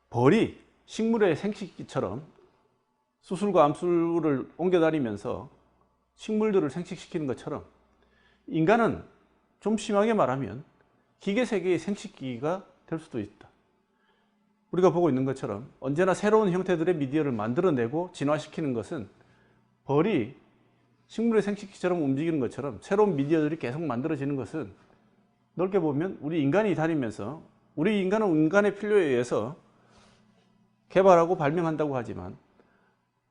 벌이 식물의 생식기처럼 수술과 암술을 옮겨 다니면서 식물들을 생식시키는 것처럼 인간은 좀 심하게 말하면 기계 세계의 생식기가 될 수도 있다. 우리가 보고 있는 것처럼 언제나 새로운 형태들의 미디어를 만들어내고 진화시키는 것은 벌이 식물의 생식기처럼 움직이는 것처럼 새로운 미디어들이 계속 만들어지는 것은 넓게 보면 우리 인간이 다니면서 우리 인간은 인간의 필요에 의해서 개발하고 발명한다고 하지만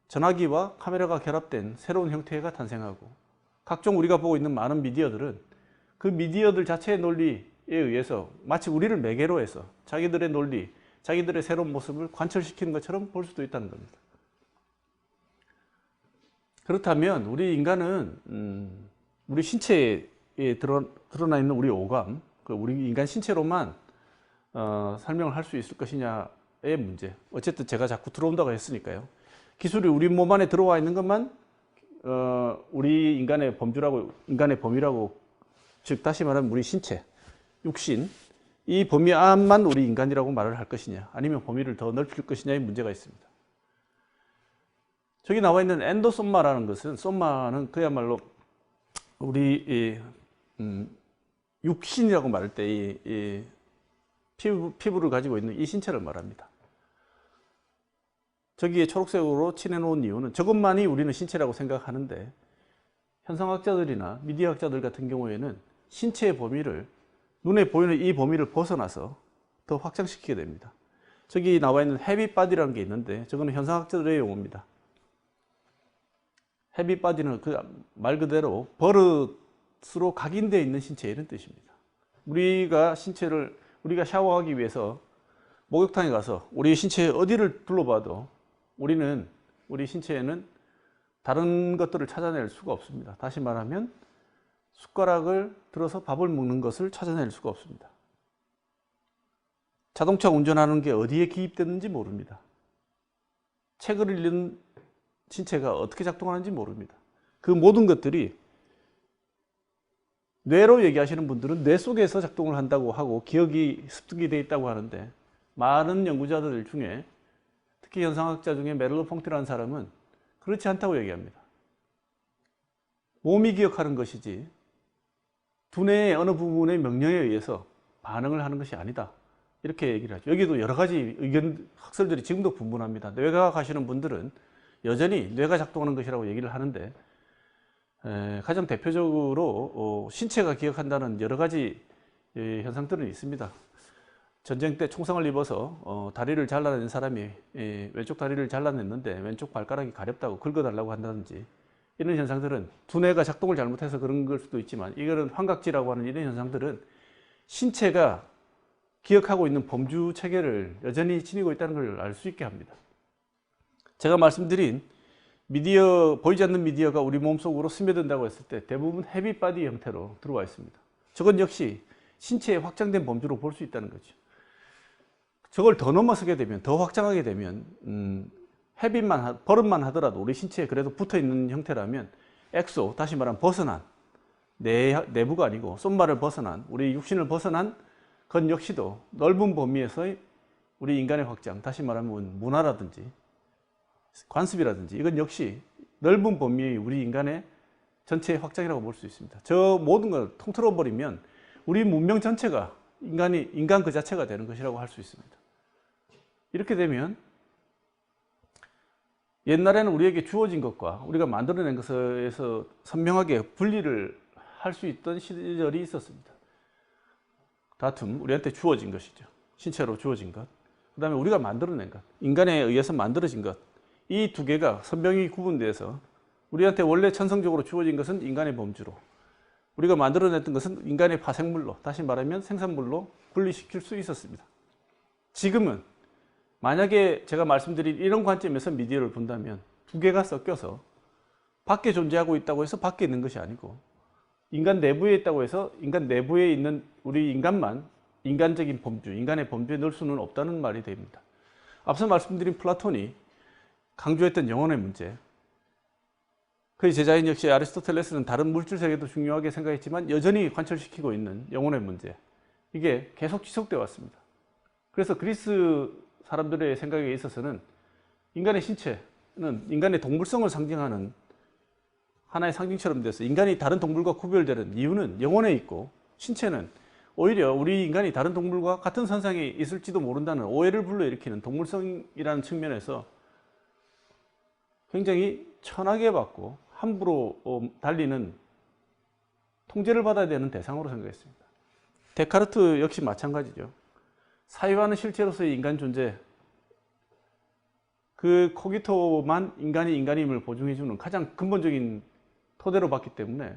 전화기와 카메라가 결합된 새로운 형태가 탄생하고 각종 우리가 보고 있는 많은 미디어들은 그 미디어들 자체의 논리에 의해서 마치 우리를 매개로 해서 자기들의 논리, 자기들의 새로운 모습을 관철시키는 것처럼 볼 수도 있다는 겁니다. 그렇다면 우리 인간은 우리 신체에 드러나 있는 우리 오감, 우리 인간 신체로만 설명을 할 수 있을 것이냐의 문제. 어쨌든 제가 자꾸 들어온다고 했으니까요. 기술이 우리 몸 안에 들어와 있는 것만 우리 인간의 범위라고, 즉 다시 말하면 우리 신체, 육신, 이 범위 안만 우리 인간이라고 말을 할 것이냐, 아니면 범위를 더 넓힐 것이냐의 문제가 있습니다. 저기 나와 있는 엔도소마라는 것은, 소마는 그야말로 우리 육신이라고 말할 때 이 피부를 가지고 있는 이 신체를 말합니다. 저기에 초록색으로 칠해놓은 이유는 저것만이 우리는 신체라고 생각하는데 현상학자들이나 미디어학자들 같은 경우에는 신체의 범위를, 눈에 보이는 이 범위를 벗어나서 더 확장시키게 됩니다. 저기 나와 있는 헤비바디라는 게 있는데 저거는 현상학자들의 용어입니다. 헤비바디는 그 말 그대로 버릇으로 각인되어 있는 신체, 이런 뜻입니다. 우리가 샤워하기 위해서 목욕탕에 가서 우리 신체 어디를 둘러봐도 우리 신체에는 다른 것들을 찾아낼 수가 없습니다. 다시 말하면 숟가락을 들어서 밥을 먹는 것을 찾아낼 수가 없습니다. 자동차 운전하는 게 어디에 기입됐는지 모릅니다. 책을 읽는 신체가 어떻게 작동하는지 모릅니다. 그 모든 것들이 뇌로 얘기하시는 분들은 뇌 속에서 작동을 한다고 하고 기억이 습득이 되어 있다고 하는데, 많은 연구자들 중에 특히 현상학자 중에 메를로 퐁티라는 사람은 그렇지 않다고 얘기합니다. 몸이 기억하는 것이지 두뇌의 어느 부분의 명령에 의해서 반응을 하는 것이 아니다, 이렇게 얘기를 하죠. 여기도 여러 가지 의견, 학설들이 지금도 분분합니다. 뇌과학 하시는 분들은 여전히 뇌가 작동하는 것이라고 얘기를 하는데, 가장 대표적으로 신체가 기억한다는 여러 가지 현상들은 있습니다. 전쟁 때 총상을 입어서 다리를 잘라낸 사람이 왼쪽 다리를 잘라냈는데 왼쪽 발가락이 가렵다고 긁어달라고 한다든지, 이런 현상들은 두뇌가 작동을 잘못해서 그런 걸 수도 있지만, 이거는 환각지라고 하는 이런 현상들은 신체가 기억하고 있는 범주 체계를 여전히 지니고 있다는 걸 알 수 있게 합니다. 제가 말씀드린 미디어, 보이지 않는 미디어가 우리 몸속으로 스며든다고 했을 때 대부분 헤비바디 형태로 들어와 있습니다. 저건 역시 신체의 확장된 범주로 볼 수 있다는 거죠. 저걸 더 넘어서게 되면, 더 확장하게 되면 버릇만 하더라도 우리 신체에 그래도 붙어있는 형태라면 엑소, 다시 말하면 벗어난, 내부가 아니고 솜말을 벗어난, 우리 육신을 벗어난 건 역시도 넓은 범위에서의 우리 인간의 확장, 다시 말하면 문화라든지 관습이라든지, 이건 역시 넓은 범위의 우리 인간의 전체의 확장이라고 볼 수 있습니다. 저 모든 걸 통틀어 버리면 우리 문명 전체가 인간 그 자체가 되는 것이라고 할 수 있습니다. 이렇게 되면 옛날에는 우리에게 주어진 것과 우리가 만들어낸 것에서 선명하게 분리를 할 수 있던 시절이 있었습니다. 다툼, 우리한테 주어진 것이죠. 신체로 주어진 것. 그 다음에 우리가 만들어낸 것, 인간에 의해서 만들어진 것. 이 두 개가 선명히 구분돼서 우리한테 원래 천성적으로 주어진 것은 인간의 범주로, 우리가 만들어냈던 것은 인간의 파생물로, 다시 말하면 생산물로 분리시킬 수 있었습니다. 지금은 만약에 제가 말씀드린 이런 관점에서 미디어를 본다면 두 개가 섞여서 밖에 존재하고 있다고 해서 밖에 있는 것이 아니고, 인간 내부에 있다고 해서 인간 내부에 있는 우리 인간만 인간적인 범주, 인간의 범주에 넣을 수는 없다는 말이 됩니다. 앞서 말씀드린 플라톤이 강조했던 영혼의 문제, 그의 제자인 역시 아리스토텔레스는 다른 물질 세계도 중요하게 생각했지만 여전히 관철시키고 있는 영혼의 문제, 이게 계속 지속되어 왔습니다. 그래서 그리스 사람들의 생각에 있어서는 인간의 신체는 인간의 동물성을 상징하는 하나의 상징처럼 돼서 인간이 다른 동물과 구별되는 이유는 영혼에 있고, 신체는 오히려 우리 인간이 다른 동물과 같은 선상에 있을지도 모른다는 오해를 불러일으키는 동물성이라는 측면에서 굉장히 천하게 받고 함부로 달리는, 통제를 받아야 되는 대상으로 생각했습니다. 데카르트 역시 마찬가지죠. 사유하는 실체로서의 인간 존재, 그 코기토만 인간이 인간임을 보증해주는 가장 근본적인 토대로 봤기 때문에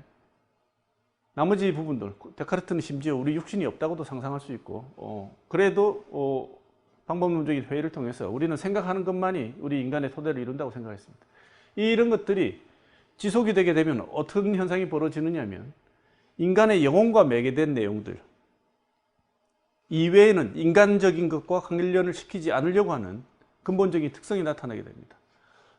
나머지 부분들, 데카르트는 심지어 우리 육신이 없다고도 상상할 수 있고, 그래도 방법론적인 회의를 통해서 우리는 생각하는 것만이 우리 인간의 토대를 이룬다고 생각했습니다. 이런 것들이 지속이 되게 되면 어떤 현상이 벌어지느냐 하면, 인간의 영혼과 매개된 내용들 이외에는 인간적인 것과 관련을 시키지 않으려고 하는 근본적인 특성이 나타나게 됩니다.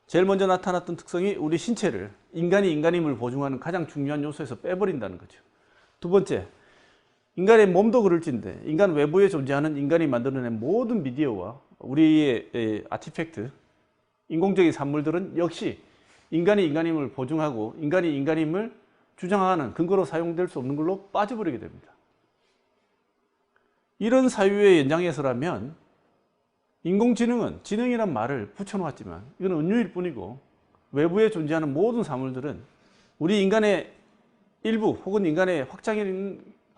제일 먼저 나타났던 특성이 우리 신체를 인간이 인간임을 보증하는 가장 중요한 요소에서 빼버린다는 거죠. 두 번째, 인간의 몸도 그럴진데 인간 외부에 존재하는 인간이 만들어낸 모든 미디어와 우리의 아티팩트, 인공적인 산물들은 역시 인간이 인간임을 보증하고 인간이 인간임을 주장하는 근거로 사용될 수 없는 걸로 빠져버리게 됩니다. 이런 사유의 연장에서라면 인공지능은, 지능이란 말을 붙여놓았지만 이건 은유일 뿐이고, 외부에 존재하는 모든 사물들은 우리 인간의 일부 혹은 인간의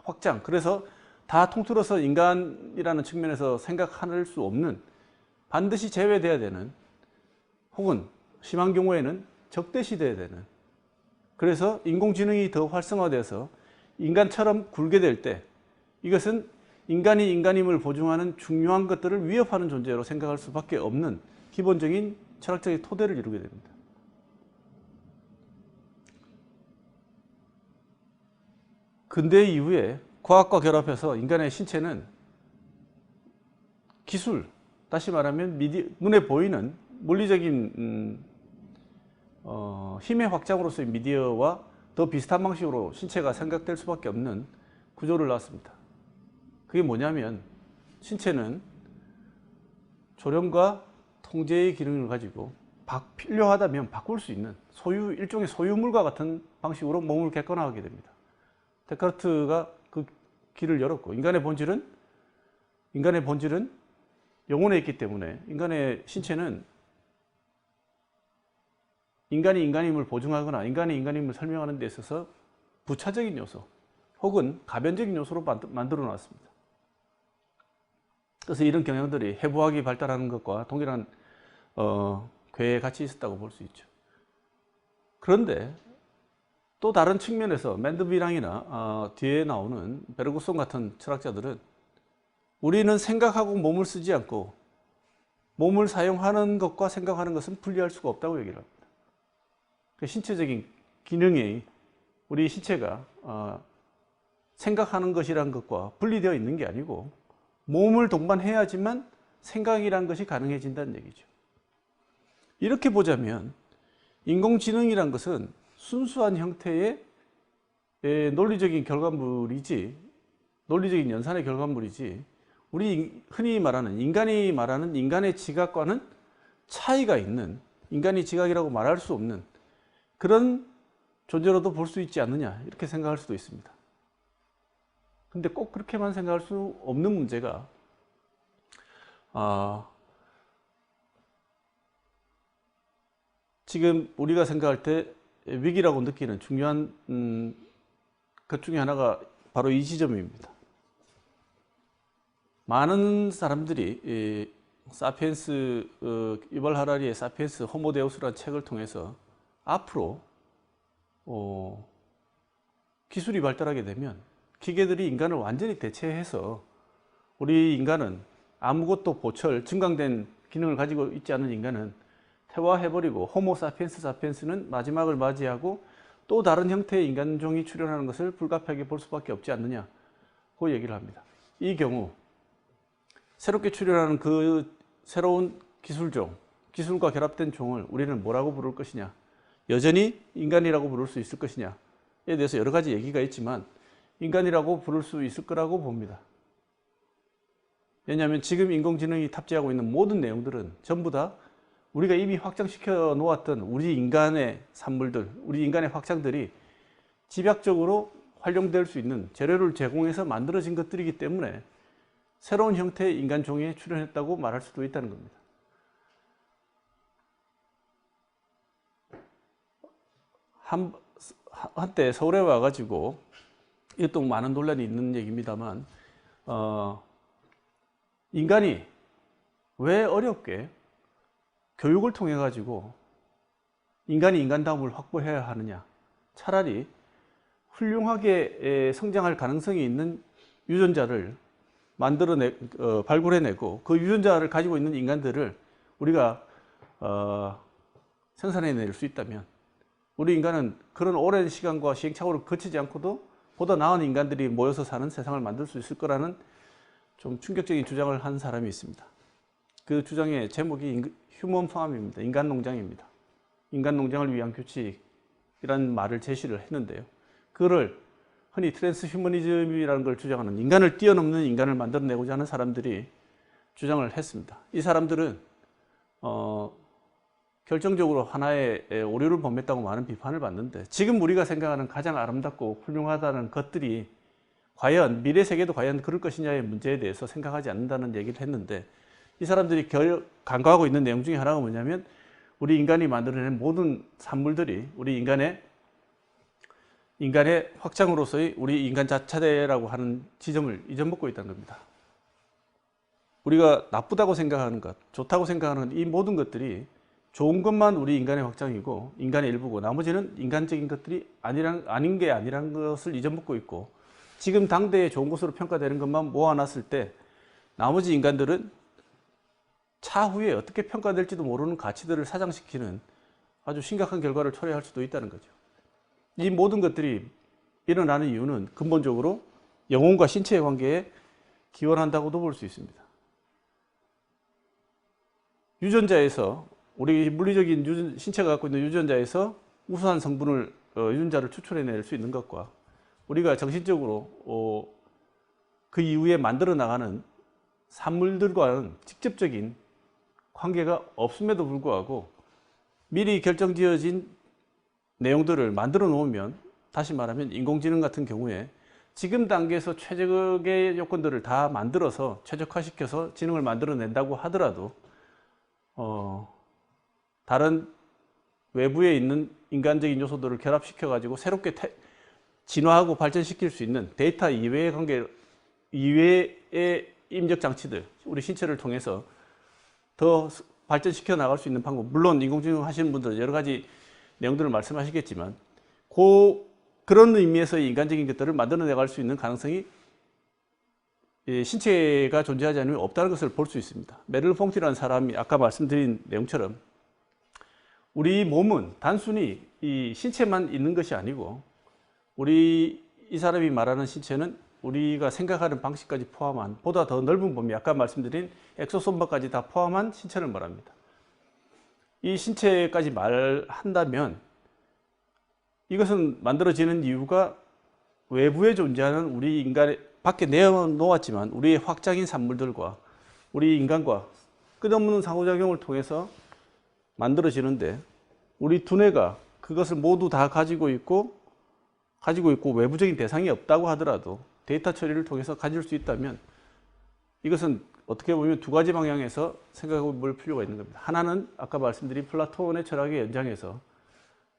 확장, 그래서 다 통틀어서 인간이라는 측면에서 생각할 수 없는, 반드시 제외돼야 되는, 혹은 심한 경우에는 적대시돼야 되는, 그래서 인공지능이 더 활성화돼서 인간처럼 굴게 될 때 이것은 인간이 인간임을 보증하는 중요한 것들을 위협하는 존재로 생각할 수밖에 없는 기본적인 철학적인 토대를 이루게 됩니다. 근대 이후에 과학과 결합해서 인간의 신체는 기술, 다시 말하면 눈에 보이는 물리적인 힘의 확장으로서의 미디어와 더 비슷한 방식으로 신체가 생각될 수밖에 없는 구조를 낳았습니다. 그게 뭐냐면 신체는 조련과 통제의 기능을 가지고 필요하다면 바꿀 수 있는 일종의 소유물과 같은 방식으로 몸을 객관화하게 됩니다. 데카르트가 그 길을 열었고, 인간의 본질은 영혼에 있기 때문에 인간의 신체는 인간이 인간임을 보증하거나 인간이 인간임을 설명하는 데 있어서 부차적인 요소 혹은 가변적인 요소로 만들어 놨습니다. 그래서 이런 경향들이 해부학이 발달하는 것과 동일한 궤에 같이 있었다고 볼 수 있죠. 그런데 또 다른 측면에서 맨드비랑이나 뒤에 나오는 베르구송 같은 철학자들은 우리는 생각하고 몸을 쓰지 않고 몸을 사용하는 것과 생각하는 것은 분리할 수가 없다고 얘기를 합니다. 신체적인 기능이 우리 신체가 생각하는 것이란 것과 분리되어 있는 게 아니고 몸을 동반해야지만 생각이란 것이 가능해진다는 얘기죠. 이렇게 보자면 인공지능이란 것은 순수한 형태의 논리적인 연산의 결과물이지 우리 흔히 말하는 인간이 말하는 인간의 지각과는 차이가 있는, 인간이 지각이라고 말할 수 없는 그런 존재로도 볼 수 있지 않느냐, 이렇게 생각할 수도 있습니다. 근데 꼭 그렇게만 생각할 수 없는 문제가 지금 우리가 생각할 때 위기라고 느끼는 중요한 것 중에 하나가 바로 이 지점입니다. 많은 사람들이 사피엔스, 유발 하라리의 사피엔스 호모데우스라는 책을 통해서 앞으로 기술이 발달하게 되면 기계들이 인간을 완전히 대체해서 우리 인간은 아무것도 증강된 기능을 가지고 있지 않은 인간은 퇴화해버리고 호모 사피엔스는 마지막을 맞이하고 또 다른 형태의 인간종이 출현하는 것을 불가피하게 볼 수밖에 없지 않느냐고 얘기를 합니다. 이 경우 새롭게 출현하는 그 새로운 기술과 결합된 종을 우리는 뭐라고 부를 것이냐, 여전히 인간이라고 부를 수 있을 것이냐에 대해서 여러 가지 얘기가 있지만 인간이라고 부를 수 있을 거라고 봅니다. 왜냐하면 지금 인공지능이 탑재하고 있는 모든 내용들은 전부 다 우리가 이미 확장시켜 놓았던 우리 인간의 산물들, 우리 인간의 확장들이 집약적으로 활용될 수 있는 재료를 제공해서 만들어진 것들이기 때문에 새로운 형태의 인간종이 출현했다고 말할 수도 있다는 겁니다. 한때 서울에 와가지고 이것도 많은 논란이 있는 얘기입니다만 인간이 왜 어렵게 교육을 통해 가지고 인간이 인간다움을 확보해야 하느냐, 차라리 훌륭하게 성장할 가능성이 있는 유전자를 발굴해내고 그 유전자를 가지고 있는 인간들을 우리가 생산해낼 수 있다면 우리 인간은 그런 오랜 시간과 시행착오를 거치지 않고도 보다 나은 인간들이 모여서 사는 세상을 만들 수 있을 거라는 좀 충격적인 주장을 한 사람이 있습니다. 그 주장의 제목이 휴먼 팜입니다. 인간농장입니다. 인간농장을 위한 규칙이라는 말을 제시를 했는데요. 그거를 흔히 트랜스휴머니즘이라는 걸 주장하는, 인간을 뛰어넘는 인간을 만들어내고자 하는 사람들이 주장을 했습니다. 이 사람들은 결정적으로 하나의 오류를 범했다고 많은 비판을 받는데, 지금 우리가 생각하는 가장 아름답고 훌륭하다는 것들이 과연 미래 세계도 과연 그럴 것이냐의 문제에 대해서 생각하지 않는다는 얘기를 했는데, 이 사람들이 간과하고 있는 내용 중에 하나가 뭐냐면 우리 인간이 만들어낸 모든 산물들이 우리 인간의 확장으로서의 우리 인간 자체라고 하는 지점을 잊어먹고 있다는 겁니다. 우리가 나쁘다고 생각하는 것, 좋다고 생각하는 이 모든 것들이 좋은 것만 우리 인간의 확장이고 인간의 일부고 나머지는 인간적인 것들이 아닌 게 아니라는 것을 잊어먹고 있고, 지금 당대에 좋은 것으로 평가되는 것만 모아놨을 때 나머지 인간들은 차후에 어떻게 평가될지도 모르는 가치들을 사장시키는 아주 심각한 결과를 초래할 수도 있다는 거죠. 이 모든 것들이 일어나는 이유는 근본적으로 영혼과 신체의 관계에 기원한다고도 볼 수 있습니다. 유전자에서 우리 물리적인 신체가 갖고 있는 유전자에서 우수한 성분을 유전자를 추출해낼 수 있는 것과 우리가 정신적으로 그 이후에 만들어 나가는 산물들과는 직접적인 관계가 없음에도 불구하고 미리 결정지어진 내용들을 만들어 놓으면, 다시 말하면 인공지능 같은 경우에 지금 단계에서 최적의 요건들을 다 만들어서 최적화시켜서 지능을 만들어낸다고 하더라도 다른 외부에 있는 인간적인 요소들을 결합시켜 가지고 새롭게 진화하고 발전시킬 수 있는 데이터 이외의 관계, 이외의 임적 장치들, 우리 신체를 통해서 더 발전시켜 나갈 수 있는 방법, 물론 인공지능 하시는 분들 여러 가지 내용들을 말씀하시겠지만 그런 의미에서 인간적인 것들을 만들어 나갈 수 있는 가능성이 신체가 존재하지 않으면 없다는 것을 볼 수 있습니다. 메르 퐁티라는 사람이 아까 말씀드린 내용처럼 우리 몸은 단순히 이 신체만 있는 것이 아니고 이 사람이 말하는 신체는 우리가 생각하는 방식까지 포함한 보다 더 넓은 범위, 아까 말씀드린 엑소솜마까지 다 포함한 신체를 말합니다. 이 신체까지 말한다면 이것은 만들어지는 이유가 외부에 존재하는 우리 인간의 밖에 내어놓았지만 우리의 확장인 산물들과 우리 인간과 끝없는 상호작용을 통해서 만들어지는데, 우리 두뇌가 그것을 모두 다 가지고 있고 외부적인 대상이 없다고 하더라도 데이터 처리를 통해서 가질 수 있다면 이것은 어떻게 보면 두 가지 방향에서 생각해 볼 필요가 있는 겁니다. 하나는 아까 말씀드린 플라톤의 철학의 연장에서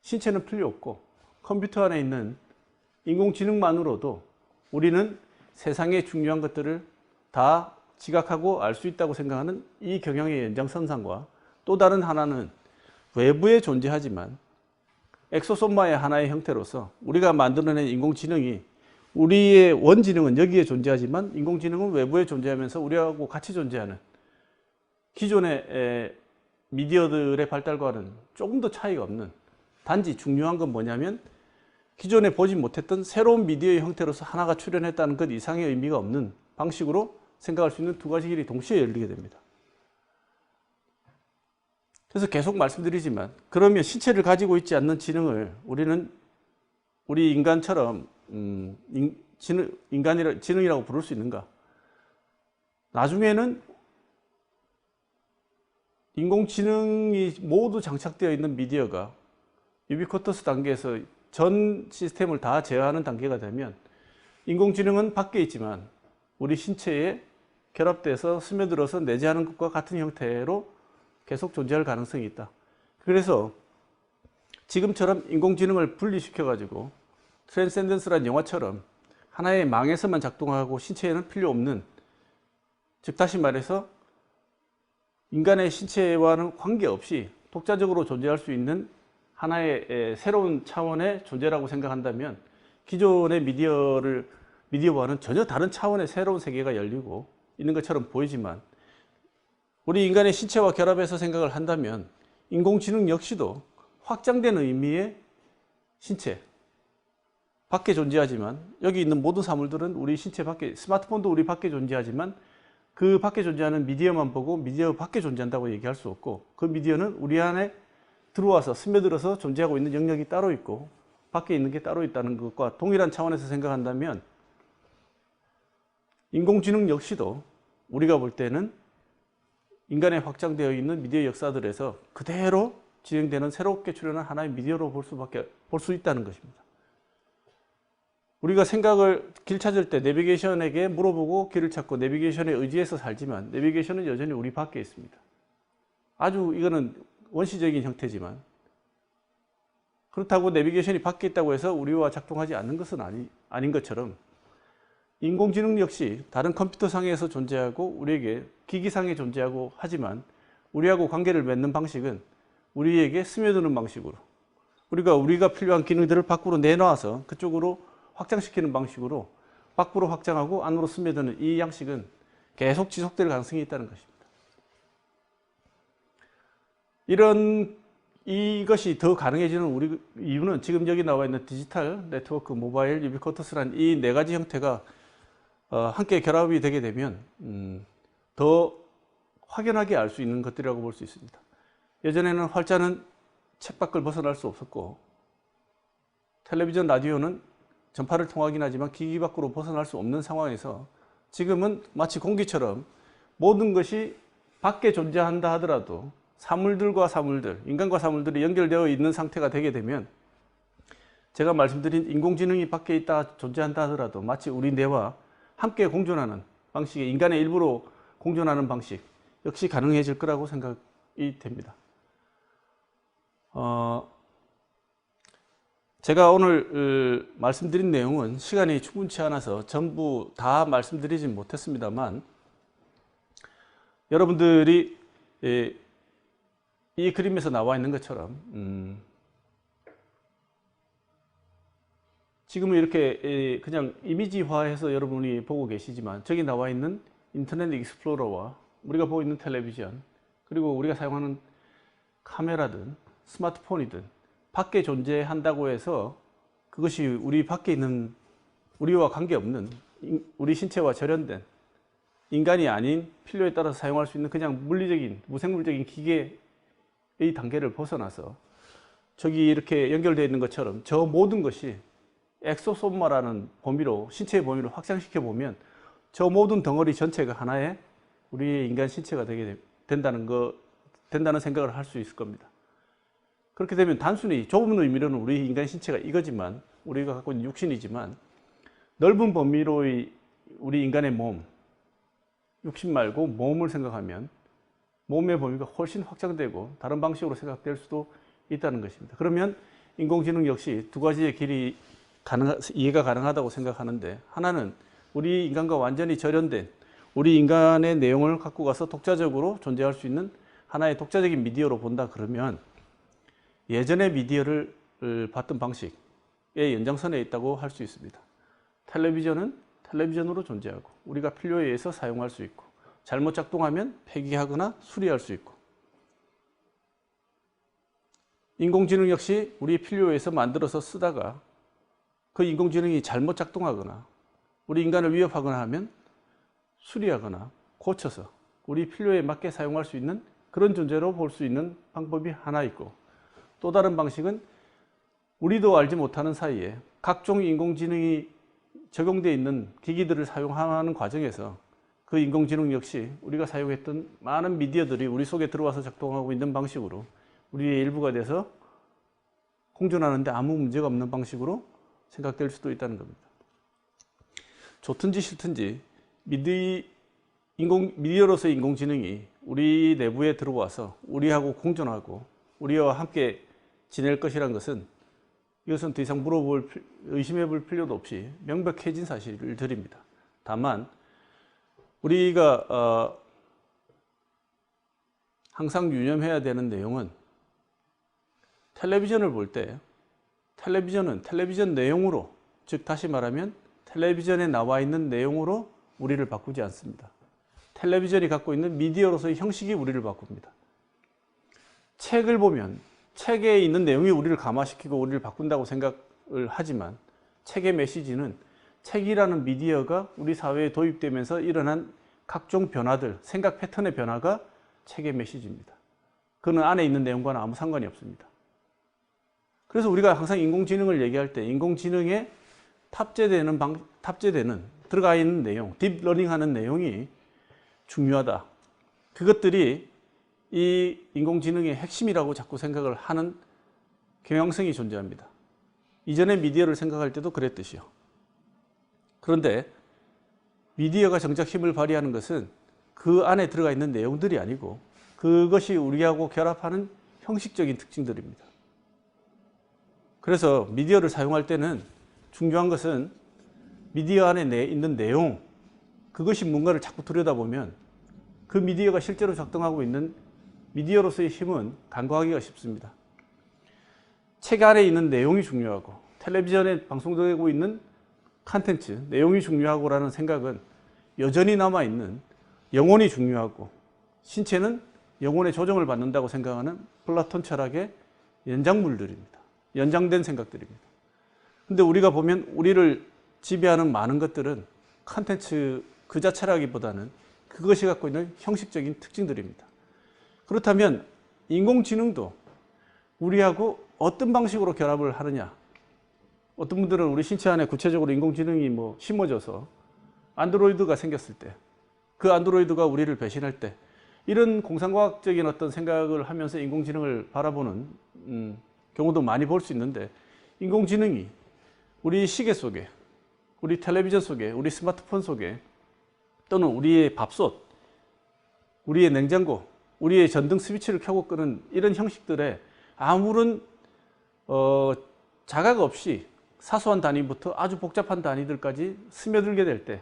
신체는 필요 없고 컴퓨터 안에 있는 인공지능만으로도 우리는 세상의 중요한 것들을 다 지각하고 알 수 있다고 생각하는 이 경향의 연장선상과, 또 다른 하나는 외부에 존재하지만 엑소솜마의 하나의 형태로서 우리가 만들어낸 인공지능이, 우리의 원지능은 여기에 존재하지만 인공지능은 외부에 존재하면서 우리하고 같이 존재하는 기존의 미디어들의 발달과는 조금 더 차이가 없는, 단지 중요한 건 뭐냐면 기존에 보지 못했던 새로운 미디어의 형태로서 하나가 출현했다는 것 이상의 의미가 없는 방식으로 생각할 수 있는 두 가지 길이 동시에 열리게 됩니다. 그래서 계속 말씀드리지만, 그러면 신체를 가지고 있지 않는 지능을 우리 인간처럼 지능이라고 부를 수 있는가? 나중에는 인공지능이 모두 장착되어 있는 미디어가 유비쿼터스 단계에서 전 시스템을 다 제어하는 단계가 되면 인공지능은 밖에 있지만 우리 신체에 결합돼서 스며들어서 내재하는 것과 같은 형태로 계속 존재할 가능성이 있다. 그래서 지금처럼 인공지능을 분리시켜 가지고 트랜센던스라는 영화처럼 하나의 망에서만 작동하고 신체에는 필요 없는, 즉 다시 말해서 인간의 신체와는 관계없이 독자적으로 존재할 수 있는 하나의 새로운 차원의 존재라고 생각한다면 기존의 미디어와는 전혀 다른 차원의 새로운 세계가 열리고 있는 것처럼 보이지만, 우리 인간의 신체와 결합해서 생각을 한다면 인공지능 역시도 확장된 의미의 신체 밖에 존재하지만, 여기 있는 모든 사물들은 우리 신체 밖에, 스마트폰도 우리 밖에 존재하지만 그 밖에 존재하는 미디어만 보고 미디어 밖에 존재한다고 얘기할 수 없고, 그 미디어는 우리 안에 들어와서 스며들어서 존재하고 있는 영역이 따로 있고 밖에 있는 게 따로 있다는 것과 동일한 차원에서 생각한다면 인공지능 역시도 우리가 볼 때는 인간에 확장되어 있는 미디어 역사들에서 그대로 진행되는 새롭게 출현한 하나의 미디어로 볼 수 있다는 것입니다. 우리가 생각을 길 찾을 때 내비게이션에게 물어보고 길을 찾고 내비게이션에 의지해서 살지만 내비게이션은 여전히 우리 밖에 있습니다. 아주 이거는 원시적인 형태지만, 그렇다고 내비게이션이 밖에 있다고 해서 우리와 작동하지 않는 것은 아닌 것처럼 인공지능 역시 다른 컴퓨터상에서 존재하고 우리에게 기기상에 존재하고 하지만 우리하고 관계를 맺는 방식은 우리에게 스며드는 방식으로, 우리가 필요한 기능들을 밖으로 내놔서 그쪽으로 확장시키는 방식으로 밖으로 확장하고 안으로 스며드는 이 양식은 계속 지속될 가능성이 있다는 것입니다. 이것이 더 가능해지는 우리 이유는 지금 여기 나와 있는 디지털 네트워크, 모바일, 유비쿼터스란 이 네 가지 형태가 함께 결합이 되게 되면 더 확연하게 알 수 있는 것들이라고 볼 수 있습니다. 예전에는 활자는 책 밖을 벗어날 수 없었고, 텔레비전, 라디오는 전파를 통하긴 하지만 기기 밖으로 벗어날 수 없는 상황에서 지금은 마치 공기처럼 모든 것이 밖에 존재한다 하더라도 사물들과 사물들, 인간과 사물들이 연결되어 있는 상태가 되게 되면, 제가 말씀드린 인공지능이 밖에 있다 존재한다 하더라도 마치 우리 뇌와 함께 공존하는 방식의, 인간의 일부로 공존하는 방식 역시 가능해질 거라고 생각이 됩니다. 제가 오늘 말씀드린 내용은 시간이 충분치 않아서 전부 다 말씀드리진 못했습니다만, 여러분들이 이 그림에서 나와 있는 것처럼 지금은 이렇게 그냥 이미지화해서 여러분이 보고 계시지만, 저기 나와 있는 인터넷 익스플로러와 우리가 보고 있는 텔레비전, 그리고 우리가 사용하는 카메라든 스마트폰이든 밖에 존재한다고 해서 그것이 우리 밖에 있는, 우리와 관계없는, 우리 신체와 절연된 인간이 아닌 필요에 따라서 사용할 수 있는 그냥 물리적인, 무생물적인 기계의 단계를 벗어나서 저기 이렇게 연결되어 있는 것처럼 저 모든 것이 엑소소마라는 범위로, 신체의 범위로 확장시켜 보면 저 모든 덩어리 전체가 하나의 우리의 인간 신체가 된다는 생각을 할 수 있을 겁니다. 그렇게 되면 단순히 좁은 의미로는 우리 인간 신체가 이거지만, 우리가 갖고 있는 육신이지만, 넓은 범위로의 우리 인간의 몸, 육신 말고 몸을 생각하면 몸의 범위가 훨씬 확장되고 다른 방식으로 생각될 수도 있다는 것입니다. 그러면 인공지능 역시 두 가지의 길이 이해가 가능하다고 생각하는데, 하나는 우리 인간과 완전히 절연된 우리 인간의 내용을 갖고 가서 독자적으로 존재할 수 있는 하나의 독자적인 미디어로 본다 그러면, 예전의 미디어를 봤던 방식의 연장선에 있다고 할 수 있습니다. 텔레비전은 텔레비전으로 존재하고 우리가 필요에 의해서 사용할 수 있고, 잘못 작동하면 폐기하거나 수리할 수 있고, 인공지능 역시 우리 필요에 의해서 만들어서 쓰다가 그 인공지능이 잘못 작동하거나 우리 인간을 위협하거나 하면 수리하거나 고쳐서 우리 필요에 맞게 사용할 수 있는 그런 존재로 볼 수 있는 방법이 하나 있고, 또 다른 방식은 우리도 알지 못하는 사이에 각종 인공지능이 적용되어 있는 기기들을 사용하는 과정에서 그 인공지능 역시 우리가 사용했던 많은 미디어들이 우리 속에 들어와서 작동하고 있는 방식으로 우리의 일부가 돼서 공존하는데 아무 문제가 없는 방식으로 생각될 수도 있다는 겁니다. 좋든지 싫든지 미디어로서의 인공지능이 우리 내부에 들어와서 우리하고 공존하고 우리와 함께 지낼 것이란 것은, 이것은 더 이상 의심해 볼 필요도 없이 명백해진 사실들입니다. 다만 우리가 항상 유념해야 되는 내용은, 텔레비전을 볼 때 텔레비전은 텔레비전 내용으로, 즉 다시 말하면 텔레비전에 나와 있는 내용으로 우리를 바꾸지 않습니다. 텔레비전이 갖고 있는 미디어로서의 형식이 우리를 바꿉니다. 책을 보면 책에 있는 내용이 우리를 감화시키고 우리를 바꾼다고 생각을 하지만, 책의 메시지는 책이라는 미디어가 우리 사회에 도입되면서 일어난 각종 변화들, 생각 패턴의 변화가 책의 메시지입니다. 그는 안에 있는 내용과는 아무 상관이 없습니다. 그래서 우리가 항상 인공지능을 얘기할 때 인공지능에 탑재되는 들어가 있는 내용, 딥러닝하는 내용이 중요하다. 그것들이 이 인공지능의 핵심이라고 자꾸 생각을 하는 경향성이 존재합니다. 이전의 미디어를 생각할 때도 그랬듯이요. 그런데 미디어가 정작 힘을 발휘하는 것은 그 안에 들어가 있는 내용들이 아니고 그것이 우리하고 결합하는 형식적인 특징들입니다. 그래서 미디어를 사용할 때는 중요한 것은 미디어 안에 있는 내용, 그것이 뭔가를 자꾸 들여다보면 그 미디어가 실제로 작동하고 있는 미디어로서의 힘은 간과하기가 쉽습니다. 책 안에 있는 내용이 중요하고 텔레비전에 방송되고 있는 콘텐츠, 내용이 중요하고라는 생각은 여전히 남아있는 영혼이 중요하고 신체는 영혼의 조정을 받는다고 생각하는 플라톤 철학의 연장물들입니다. 연장된 생각들입니다. 근데 우리가 보면 우리를 지배하는 많은 것들은 컨텐츠 그 자체라기보다는 그것이 갖고 있는 형식적인 특징들입니다. 그렇다면 인공지능도 우리하고 어떤 방식으로 결합을 하느냐. 어떤 분들은 우리 신체 안에 구체적으로 인공지능이 심어져서 안드로이드가 생겼을 때, 그 안드로이드가 우리를 배신할 때, 이런 공상과학적인 어떤 생각을 하면서 인공지능을 바라보는 경우도 많이 볼 수 있는데, 인공지능이 우리 시계 속에, 우리 텔레비전 속에, 우리 스마트폰 속에, 또는 우리의 밥솥, 우리의 냉장고, 우리의 전등 스위치를 켜고 끄는 이런 형식들에 아무런 자각 없이 사소한 단위부터 아주 복잡한 단위들까지 스며들게 될 때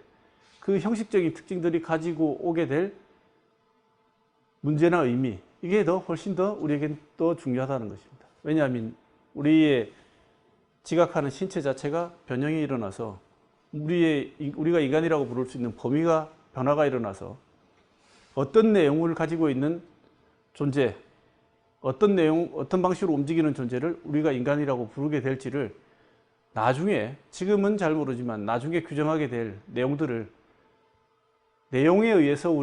그 형식적인 특징들이 가지고 오게 될 문제나 의미, 이게 훨씬 더 우리에겐 더 중요하다는 것입니다. 왜냐하면 우리의 지각하는 신체 자체가 변형이 일어나서 우리가 인간이라고 부를 수 있는 범위가 변화가 일어나서 어떤 내용을 가지고 있는 존재, 어떤 방식으로 움직이는 존재를 우리가 인간이라고 부르게 될지를 나중에, 지금은 잘 모르지만 나중에 규정하게 될 내용들을, 내용에 의해서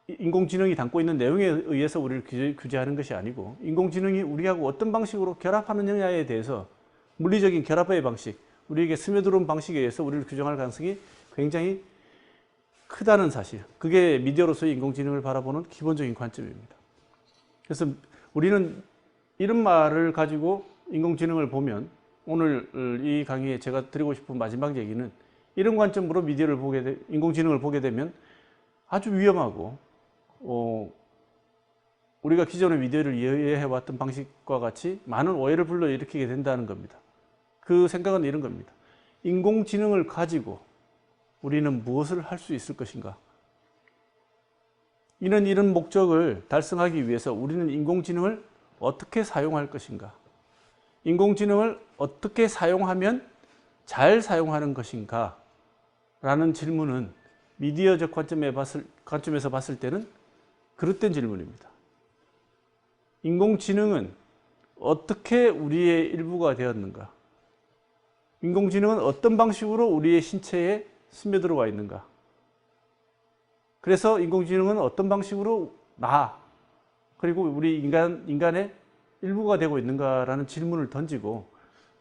인공지능이 담고 있는 내용에 의해서 우리를 규제하는 것이 아니고, 인공지능이 우리하고 어떤 방식으로 결합하느냐에 대해서 물리적인 결합의 방식, 우리에게 스며들어온 방식에 의해서 우리를 규정할 가능성이 굉장히 크다는 사실, 그게 미디어로서의 인공지능을 바라보는 기본적인 관점입니다. 그래서 우리는 이런 말을 가지고 인공지능을 보면, 오늘 이 강의에 제가 드리고 싶은 마지막 얘기는, 이런 관점으로 인공지능을 보게 되면 아주 위험하고, 우리가 기존의 미디어를 이해해왔던 방식과 같이 많은 오해를 불러일으키게 된다는 겁니다. 그 생각은 이런 겁니다. 인공지능을 가지고 우리는 무엇을 할 수 있을 것인가? 이런 목적을 달성하기 위해서 우리는 인공지능을 어떻게 사용할 것인가? 인공지능을 어떻게 사용하면 잘 사용하는 것인가? 라는 질문은 미디어적 관점에서 봤을 때는 그릇된 질문입니다. 인공지능은 어떻게 우리의 일부가 되었는가? 인공지능은 어떤 방식으로 우리의 신체에 스며들어와 있는가? 그래서 인공지능은 어떤 방식으로 그리고 우리 인간의 일부가 되고 있는가라는 질문을 던지고,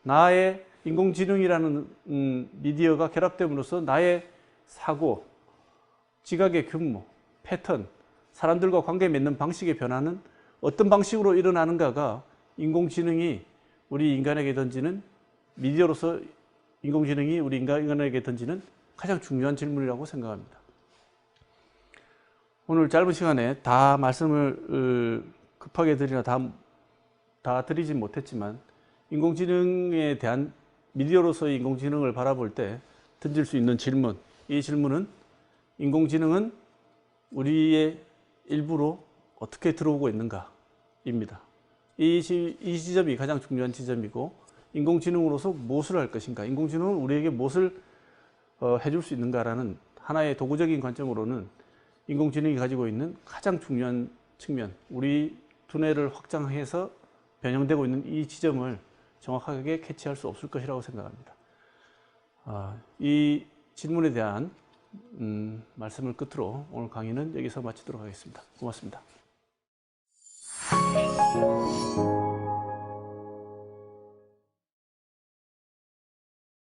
나의 인공지능이라는 미디어가 결합됨으로써 나의 사고, 지각의 규모, 패턴, 사람들과 관계 맺는 방식의 변화는 어떤 방식으로 일어나는가가 인공지능이 우리 인간에게 던지는, 미디어로서 인공지능이 우리 인간에게 던지는 가장 중요한 질문이라고 생각합니다. 오늘 짧은 시간에 다 말씀을 급하게 드리나 다 드리진 못했지만, 인공지능에 대한, 미디어로서의 인공지능을 바라볼 때 던질 수 있는 질문, 이 질문은 인공지능은 우리의 일부로 어떻게 들어오고 있는가입니다. 이 지점이 가장 중요한 지점이고, 인공지능으로서 무엇을 할 것인가, 인공지능은 우리에게 무엇을 해줄 수 있는가라는 하나의 도구적인 관점으로는 인공지능이 가지고 있는 가장 중요한 측면, 우리 두뇌를 확장해서 변형되고 있는 이 지점을 정확하게 캐치할 수 없을 것이라고 생각합니다. 이 질문에 대한 말씀을 끝으로 오늘 강의는 여기서 마치도록 하겠습니다. 고맙습니다.